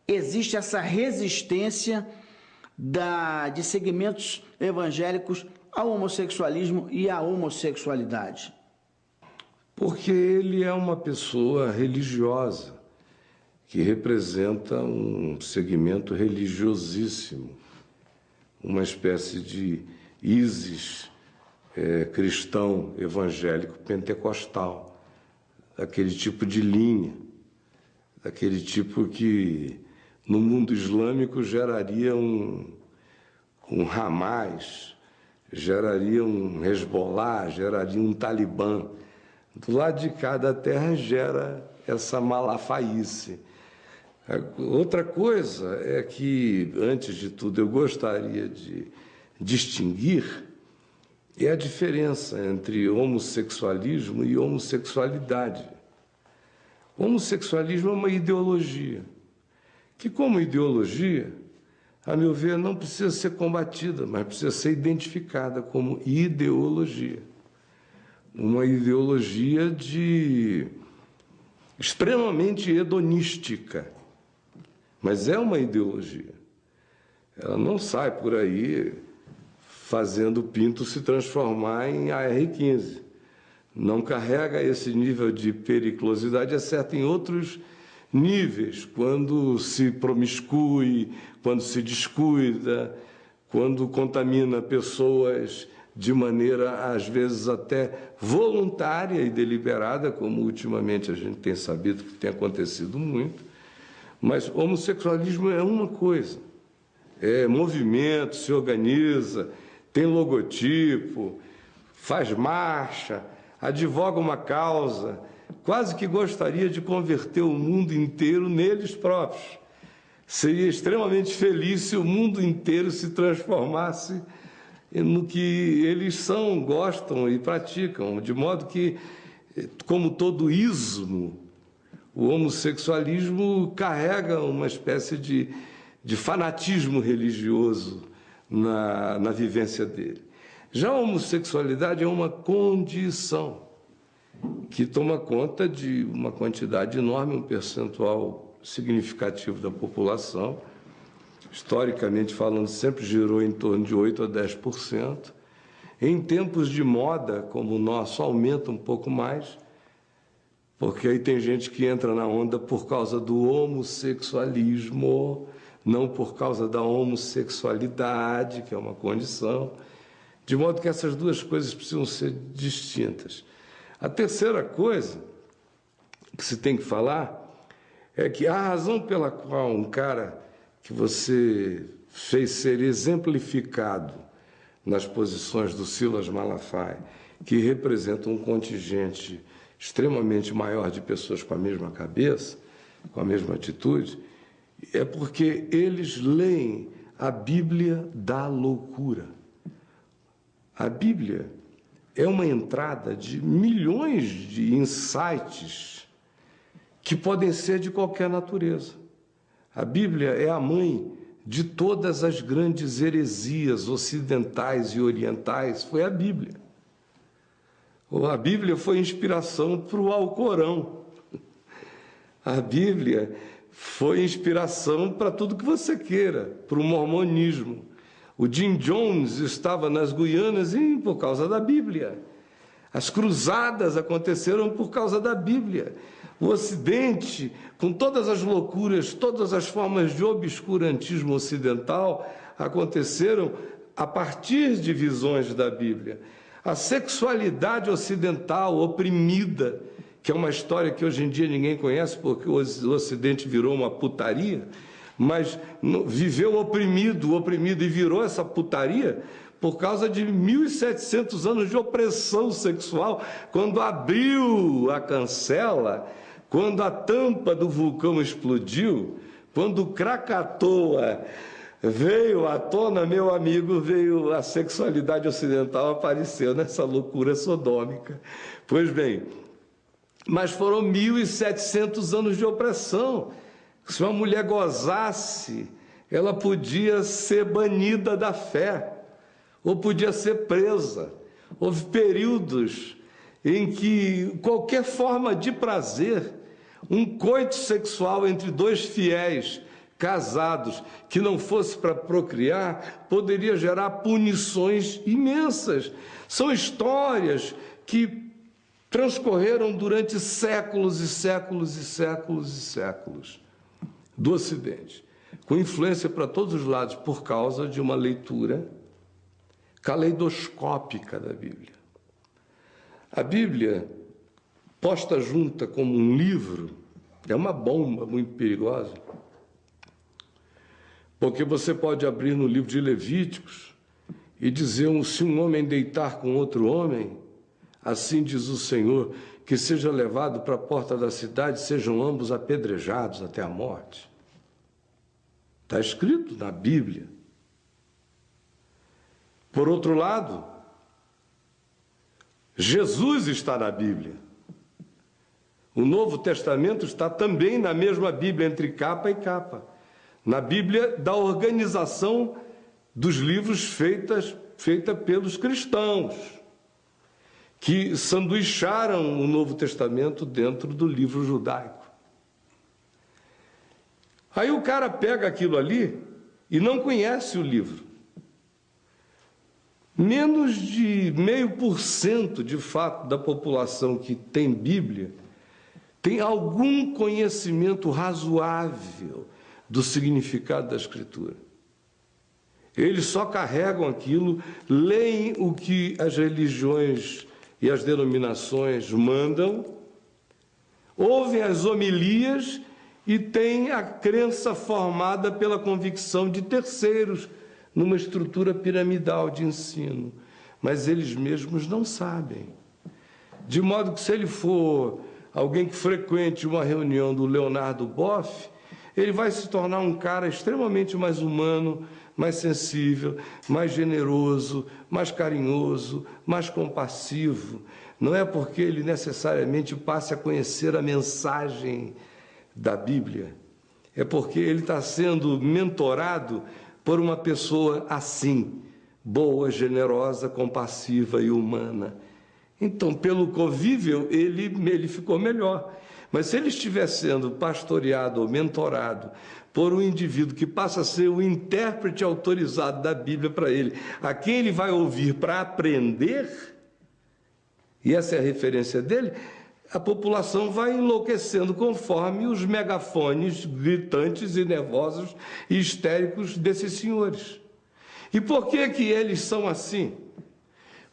existe essa resistência de segmentos evangélicos ao homossexualismo e à homossexualidade? Porque ele é uma pessoa religiosa, que representa um segmento religiosíssimo, uma espécie de ISIS cristão, evangélico, pentecostal, daquele tipo de linha, daquele tipo que no mundo islâmico geraria um Hamas, geraria um Hezbollah, geraria um Talibã. Do lado de cada terra gera malafaíce. Outra coisa é que, antes de tudo, eu gostaria de distinguir a diferença entre homossexualismo e homossexualidade. O homossexualismo é uma ideologia, que, como ideologia, a meu ver, não precisa ser combatida, mas precisa ser identificada como ideologia. Uma ideologia extremamente hedonística, mas é uma ideologia. Ela não sai por aí fazendo o pinto se transformar em AR-15. Não carrega esse nível de periculosidade, exceto em outros níveis, quando se promiscui, quando se descuida, quando contamina pessoas de maneira, às vezes, até voluntária e deliberada, como ultimamente a gente tem sabido que tem acontecido muito. Mas o homossexualismo é uma coisa, é movimento, se organiza, tem logotipo, faz marcha, advoga uma causa, quase que gostaria de converter o mundo inteiro neles próprios. Seria extremamente feliz se o mundo inteiro se transformasse no que eles são, gostam e praticam, de modo que, como todo ismo, o homossexualismo carrega uma espécie de fanatismo religioso na vivência dele. Já a homossexualidade é uma condição que toma conta de uma quantidade enorme, um percentual significativo da população. Historicamente falando, sempre girou em torno de 8% a 10%. Em tempos de moda como o nosso, aumenta um pouco mais, porque aí tem gente que entra na onda por causa do homossexualismo, não por causa da homossexualidade, que é uma condição. De modo que essas duas coisas precisam ser distintas. A terceira coisa que se tem que falar é que a razão pela qual um cara que você fez ser exemplificado nas posições do Silas Malafaia, que representa um contingente extremamente maior de pessoas com a mesma cabeça, com a mesma atitude, é porque eles leem a Bíblia da loucura. A Bíblia é uma entrada de milhões de insights que podem ser de qualquer natureza. A Bíblia é a mãe de todas as grandes heresias ocidentais e orientais. Foi a Bíblia. A Bíblia foi inspiração para o Alcorão. A Bíblia foi inspiração para tudo que você queira, para o mormonismo. O Jim Jones estava nas Guianas por causa da Bíblia. As cruzadas aconteceram por causa da Bíblia. O Ocidente, com todas as loucuras, todas as formas de obscurantismo ocidental, aconteceram a partir de visões da Bíblia. A sexualidade ocidental oprimida, que é uma história que hoje em dia ninguém conhece porque o Ocidente virou uma putaria, mas viveu oprimido e virou essa putaria por causa de 1.700 anos de opressão sexual, quando abriu a cancela, quando a tampa do vulcão explodiu, quando Krakatoa veio à tona, meu amigo, veio a sexualidade ocidental, apareceu nessa loucura sodômica. Pois bem, mas foram 1.700 anos de opressão. Se uma mulher gozasse, ela podia ser banida da fé, ou podia ser presa. Houve períodos em que qualquer forma de prazer, um coito sexual entre dois fiéis casados, que não fosse para procriar, poderia gerar punições imensas. São histórias que transcorreram durante séculos e séculos e séculos e séculos do Ocidente, com influência para todos os lados, por causa de uma leitura caleidoscópica da Bíblia. A Bíblia, posta junta como um livro, é uma bomba muito perigosa, porque você pode abrir no livro de Levíticos e dizer: se um homem deitar com outro homem, assim diz o Senhor, que seja levado para a porta da cidade, sejam ambos apedrejados até a morte. Está escrito na Bíblia. Por outro lado, Jesus está na Bíblia. O Novo Testamento está também na mesma Bíblia, entre capa e capa. Na Bíblia da organização dos livros feita pelos cristãos, que sanduicharam o Novo Testamento dentro do livro judaico. Aí o cara pega aquilo ali e não conhece o livro. Menos de 0,5% de fato da população que tem Bíblia tem algum conhecimento razoável do significado da Escritura. Eles só carregam aquilo, leem o que as religiões e as denominações mandam, ouvem as homilias e têm a crença formada pela convicção de terceiros numa estrutura piramidal de ensino. Mas eles mesmos não sabem. De modo que, se ele for alguém que frequente uma reunião do Leonardo Boff, ele vai se tornar um cara extremamente mais humano, mais sensível, mais generoso, mais carinhoso, mais compassivo. Não é porque ele necessariamente passe a conhecer a mensagem da Bíblia, é porque ele está sendo mentorado por uma pessoa assim, boa, generosa, compassiva e humana. Então, pelo convívio, ele ficou melhor. Mas se ele estiver sendo pastoreado ou mentorado por um indivíduo que passa a ser o intérprete autorizado da Bíblia para ele, a quem ele vai ouvir para aprender, e essa é a referência dele, a população vai enlouquecendo conforme os megafones gritantes e nervosos e histéricos desses senhores. E por que que eles são assim?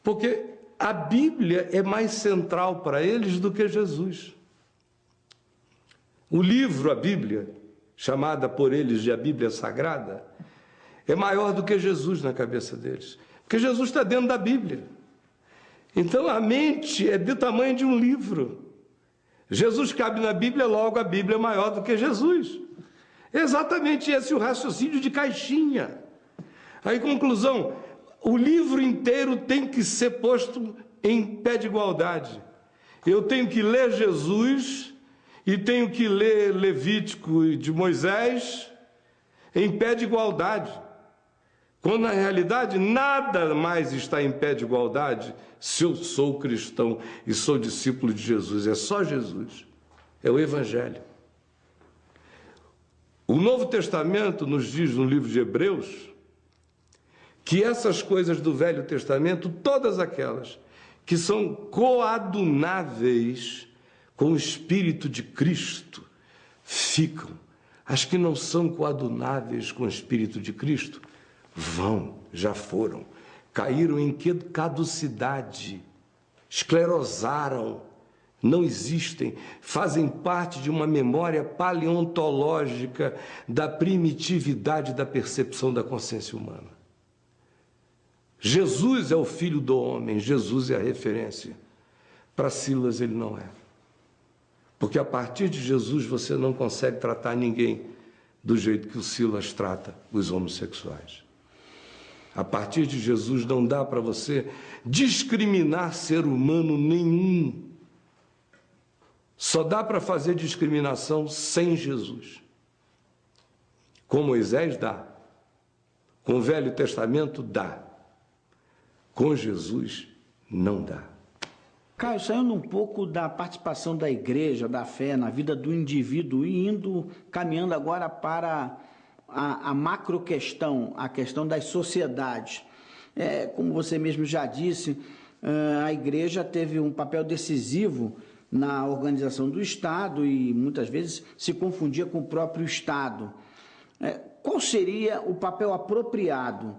Porque a Bíblia é mais central para eles do que Jesus. O livro, a Bíblia, chamada por eles de a Bíblia Sagrada, é maior do que Jesus na cabeça deles. Porque Jesus está dentro da Bíblia. Então a mente é do tamanho de um livro. Jesus cabe na Bíblia, logo a Bíblia é maior do que Jesus. Exatamente esse é o raciocínio de caixinha. Aí, conclusão, o livro inteiro tem que ser posto em pé de igualdade. Eu tenho que ler Jesus e tenho que ler Levítico de Moisés em pé de igualdade. Quando, na realidade, nada mais está em pé de igualdade se eu sou cristão e sou discípulo de Jesus. É só Jesus. É o Evangelho. O Novo Testamento nos diz no livro de Hebreus que essas coisas do Velho Testamento, todas aquelas que são coadunáveis com o Espírito de Cristo, ficam. As que não são coadunáveis com o Espírito de Cristo, já foram, caíram em caducidade, esclerosaram, não existem, fazem parte de uma memória paleontológica da primitividade da percepção da consciência humana. Jesus é o Filho do homem, Jesus é a referência. Para Silas ele não é. Porque a partir de Jesus você não consegue tratar ninguém do jeito que o Silas trata os homossexuais. A partir de Jesus não dá para você discriminar ser humano nenhum. Só dá para fazer discriminação sem Jesus. Com Moisés dá. Com o Velho Testamento dá. Com Jesus não dá. Caio, saindo um pouco da participação da igreja, da fé na vida do indivíduo e caminhando agora para a macro questão, a questão das sociedades. Como você mesmo já disse, a igreja teve um papel decisivo na organização do Estado e muitas vezes se confundia com o próprio Estado. Qual seria o papel apropriado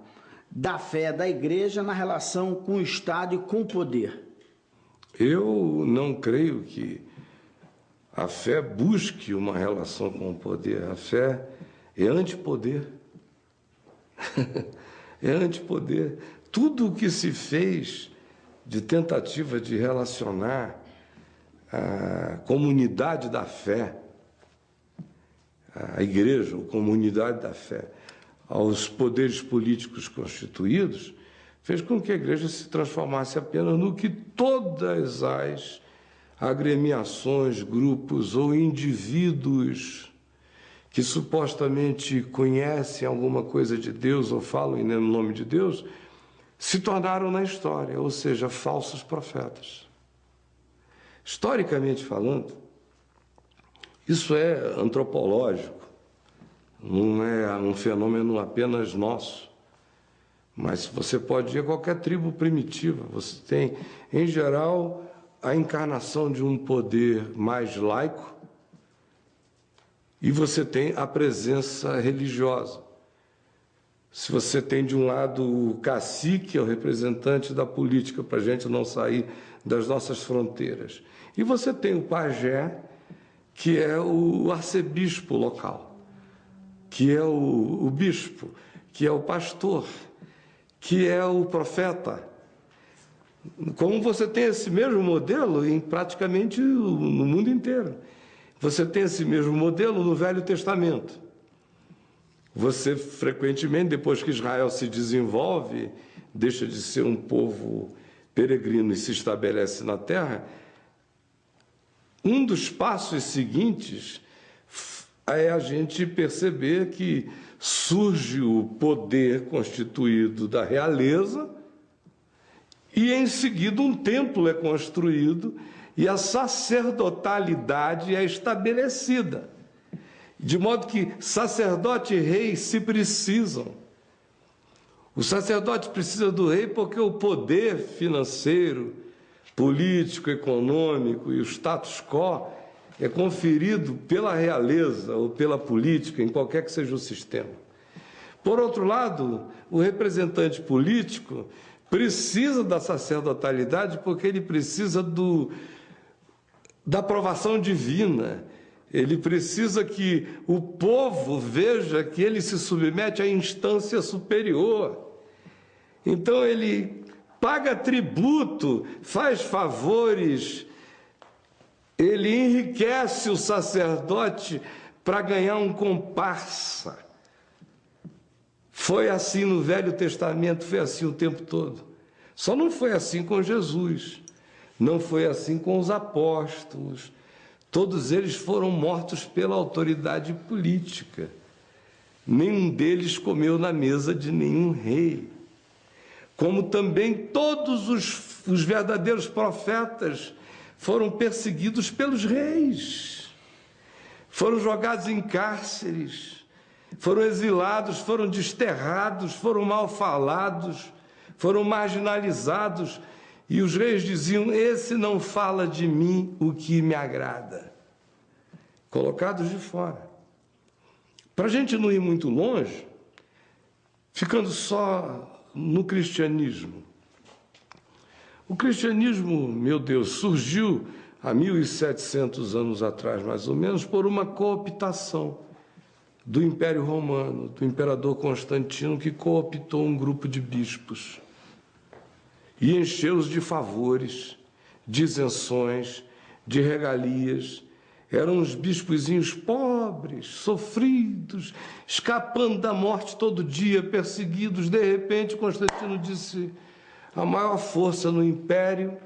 da fé da igreja na relação com o Estado e com o poder? Eu não creio que a fé busque uma relação com o poder. A fé é antipoder. É antipoder. Tudo o que se fez de tentativa de relacionar a comunidade da fé, a igreja, a comunidade da fé, aos poderes políticos constituídos, fez com que a igreja se transformasse apenas no que todas as agremiações, grupos ou indivíduos que supostamente conhecem alguma coisa de Deus ou falam em nome de Deus, se tornaram na história, ou seja, falsos profetas. Historicamente falando, isso é antropológico, não é um fenômeno apenas nosso. Mas você pode ir a qualquer tribo primitiva, você tem, em geral, a encarnação de um poder mais laico e você tem a presença religiosa. Se você tem de um lado o cacique, é o representante da política, para a gente não sair das nossas fronteiras. E você tem o pajé, que é o arcebispo local, que é o bispo, que é o pastor, que é o profeta. Como você tem esse mesmo modelo em praticamente no mundo inteiro. Você tem esse mesmo modelo no Velho Testamento. Você frequentemente, depois que Israel se desenvolve, deixa de ser um povo peregrino e se estabelece na terra, um dos passos seguintes é a gente perceber que surge o poder constituído da realeza e, em seguida, um templo é construído e a sacerdotalidade é estabelecida. De modo que sacerdote e rei se precisam. O sacerdote precisa do rei porque o poder financeiro, político, econômico e o status quo é conferido pela realeza ou pela política, em qualquer que seja o sistema. Por outro lado, o representante político precisa da sacerdotalidade porque ele precisa da aprovação divina. Ele precisa que o povo veja que ele se submete à instância superior. Então ele paga tributo, faz favores, ele enriquece o sacerdote para ganhar um comparsa. Foi assim no Velho Testamento, foi assim o tempo todo. Só não foi assim com Jesus, não foi assim com os apóstolos. Todos eles foram mortos pela autoridade política. Nenhum deles comeu na mesa de nenhum rei. Como também todos os verdadeiros profetas foram perseguidos pelos reis. Foram jogados em cárceres, foram exilados, foram desterrados, foram mal falados, foram marginalizados. E os reis diziam, esse não fala de mim o que me agrada. Colocados de fora. Para a gente não ir muito longe, ficando só no cristianismo. O cristianismo, meu Deus, surgiu há 1.700 anos atrás, mais ou menos, por uma cooptação do Império Romano, do imperador Constantino, que cooptou um grupo de bispos e encheu-os de favores, de isenções, de regalias. Eram uns bispozinhos pobres, sofridos, escapando da morte todo dia, perseguidos. De repente, Constantino disse, a maior força no império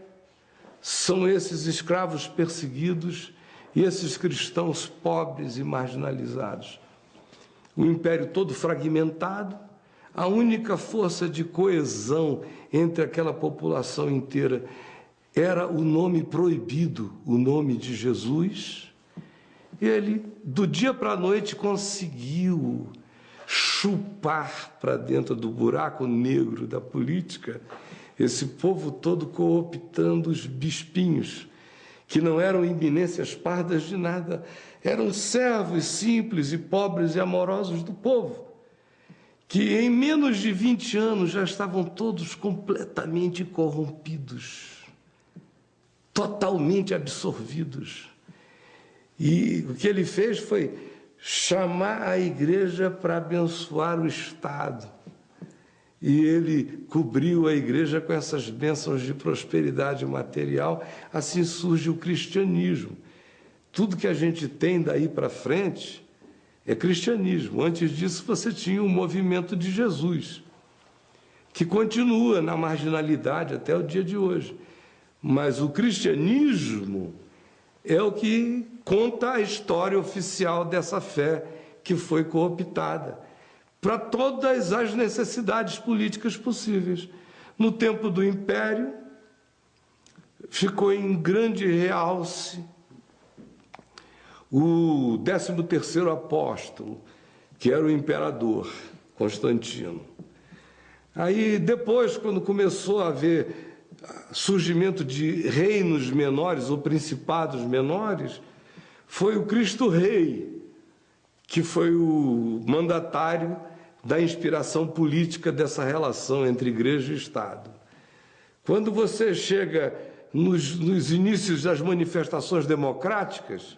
são esses escravos perseguidos e esses cristãos pobres e marginalizados. O império todo fragmentado, a única força de coesão entre aquela população inteira era o nome proibido, o nome de Jesus. Ele, do dia para a noite, conseguiu chupar para dentro do buraco negro da política esse povo todo cooptando os bispinhos, que não eram eminências pardas de nada, eram servos simples e pobres e amorosos do povo, que em menos de 20 anos já estavam todos completamente corrompidos, totalmente absorvidos. E o que ele fez foi chamar a igreja para abençoar o Estado. e ele cobriu a igreja com essas bênçãos de prosperidade material. Assim surge o cristianismo. Tudo que a gente tem daí para frente é cristianismo. Antes disso, você tinha o movimento de Jesus, que continua na marginalidade até o dia de hoje. Mas o cristianismo é o que conta a história oficial dessa fé que foi cooptada para todas as necessidades políticas possíveis. No tempo do Império, ficou em grande realce o 13º apóstolo, que era o imperador Constantino. Aí depois, quando começou a haver surgimento de reinos menores ou principados menores, foi o Cristo Rei, que foi o mandatário da inspiração política dessa relação entre igreja e Estado. Quando você chega nos inícios das manifestações democráticas,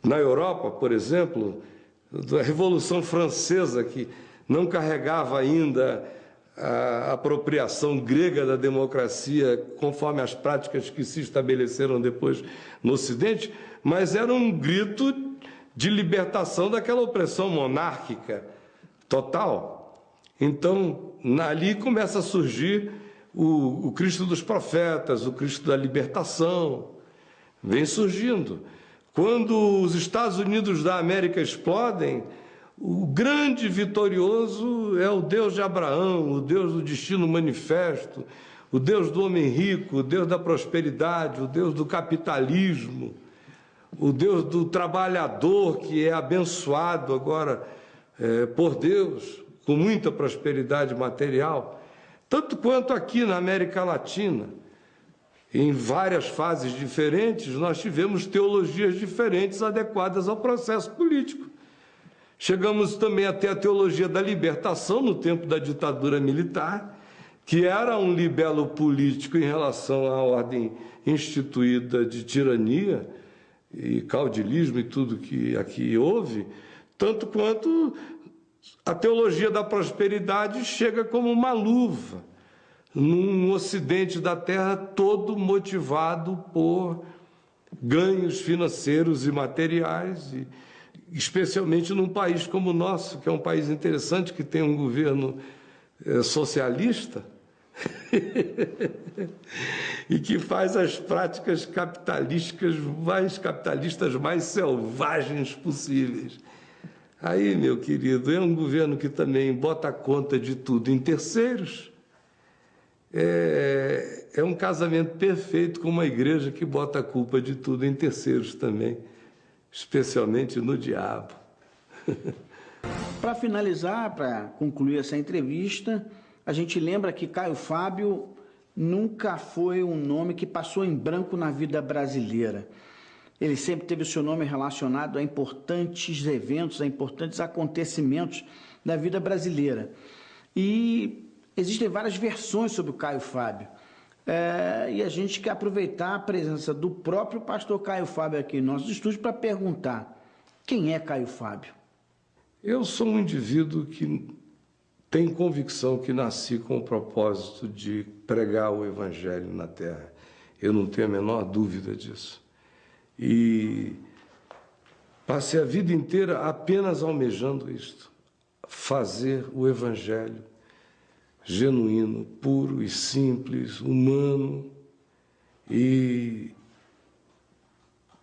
na Europa, por exemplo, da Revolução Francesa, que não carregava ainda a apropriação grega da democracia conforme as práticas que se estabeleceram depois no Ocidente, mas era um grito de libertação daquela opressão monárquica total. Então, ali começa a surgir o Cristo dos profetas, o Cristo da libertação, vem surgindo. Quando os Estados Unidos da América explodem, o grande vitorioso é o Deus de Abraão, o Deus do destino manifesto, o Deus do homem rico, o Deus da prosperidade, o Deus do capitalismo, o Deus do trabalhador que é abençoado agora por Deus, com muita prosperidade material, tanto quanto aqui na América Latina. Em várias fases diferentes, nós tivemos teologias diferentes adequadas ao processo político. Chegamos também até a teologia da libertação no tempo da ditadura militar, que era um libelo político em relação à ordem instituída de tirania e caudilismo e tudo que aqui houve, tanto quanto a teologia da prosperidade chega como uma luva num ocidente da terra todo motivado por ganhos financeiros e materiais, e especialmente num país como o nosso, que é um país interessante, que tem um governo socialista e que faz as práticas capitalistas mais selvagens possíveis. Aí, meu querido, é um governo que também bota a conta de tudo em terceiros. É um casamento perfeito com uma igreja que bota a culpa de tudo em terceiros também, especialmente no diabo. Para finalizar, para concluir essa entrevista, a gente lembra que Caio Fábio nunca foi um nome que passou em branco na vida brasileira. Ele sempre teve o seu nome relacionado a importantes eventos, a importantes acontecimentos da vida brasileira. E existem várias versões sobre o Caio Fábio. E a gente quer aproveitar a presença do próprio pastor Caio Fábio aqui em nossos estúdios para perguntar: quem é Caio Fábio? Eu sou um indivíduo que tem convicção que nasci com o propósito de pregar o Evangelho na terra. Eu não tenho a menor dúvida disso. E passei a vida inteira apenas almejando isto: fazer o Evangelho genuíno, puro e simples, humano e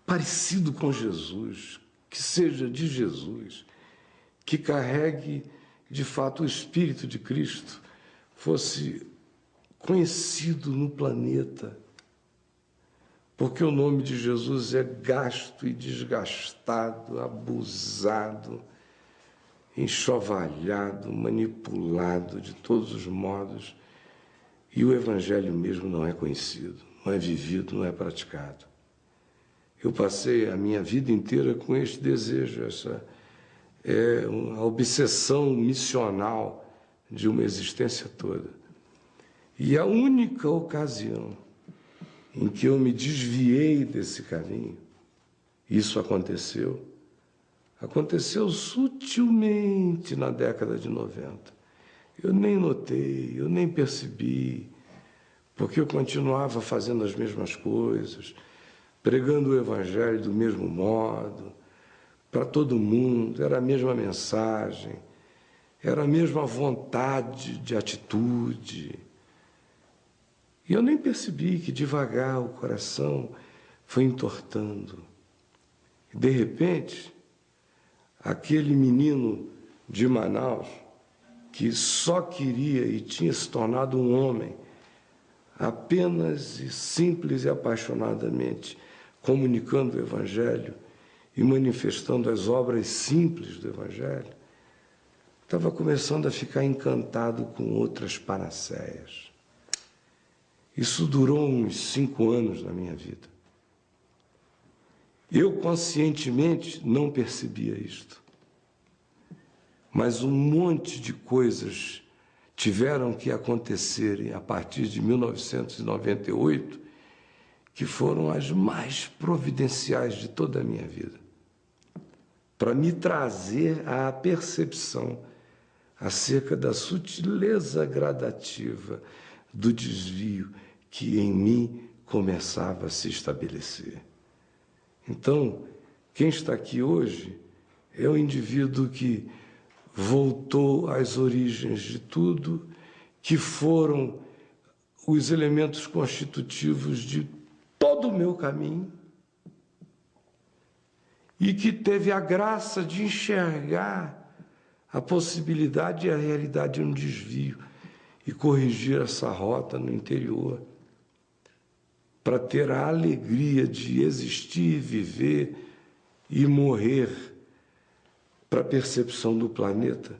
parecido com Jesus, que seja de Jesus, que carregue de fato o Espírito de Cristo, fosse conhecido no planeta, porque o nome de Jesus é gasto e desgastado, abusado, enxovalhado, manipulado de todos os modos, e o Evangelho mesmo não é conhecido, não é vivido, não é praticado. Eu passei a minha vida inteira com este desejo, essa uma obsessão missional de uma existência toda. E a única ocasião em que eu me desviei desse caminho, isso aconteceu sutilmente na década de 90. Eu nem notei, eu nem percebi, porque eu continuava fazendo as mesmas coisas, pregando o Evangelho do mesmo modo, para todo mundo, era a mesma mensagem, era a mesma vontade de atitude. E eu nem percebi que devagar o coração foi entortando. E, de repente, aquele menino de Manaus, que só queria e tinha se tornado um homem, apenas e simples e apaixonadamente comunicando o Evangelho e manifestando as obras simples do Evangelho, estava começando a ficar encantado com outras panaceias. Isso durou uns 5 anos na minha vida. Eu conscientemente não percebia isto. Mas um monte de coisas tiveram que acontecerem a partir de 1998, que foram as mais providenciais de toda a minha vida, para me trazer à percepção acerca da sutileza gradativa do desvio que em mim começava a se estabelecer. Então, quem está aqui hoje é o indivíduo que voltou às origens de tudo, que foram os elementos constitutivos de todo o meu caminho, e que teve a graça de enxergar a possibilidade e a realidade de um desvio e corrigir essa rota no interior, para ter a alegria de existir, viver e morrer para a percepção do planeta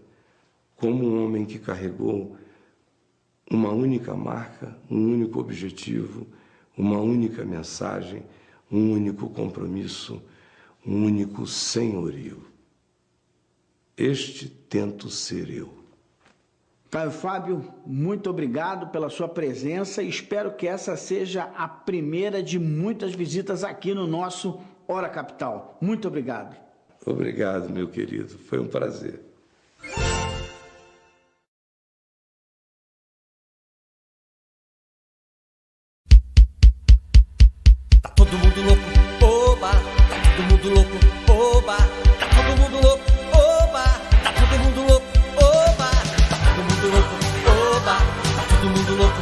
como um homem que carregou uma única marca, um único objetivo, uma única mensagem, um único compromisso, um único senhorio. Este tento ser eu. Caio Fábio, muito obrigado pela sua presença e espero que essa seja a primeira de muitas visitas aqui no nosso Hora Capital. Muito obrigado. Obrigado, meu querido. Foi um prazer. Tá todo mundo louco, oba! Tá todo mundo louco, oba! Tá todo mundo louco, oba! Tá todo mundo louco, oba! Tá todo mundo louco, oba! Tá todo mundo louco.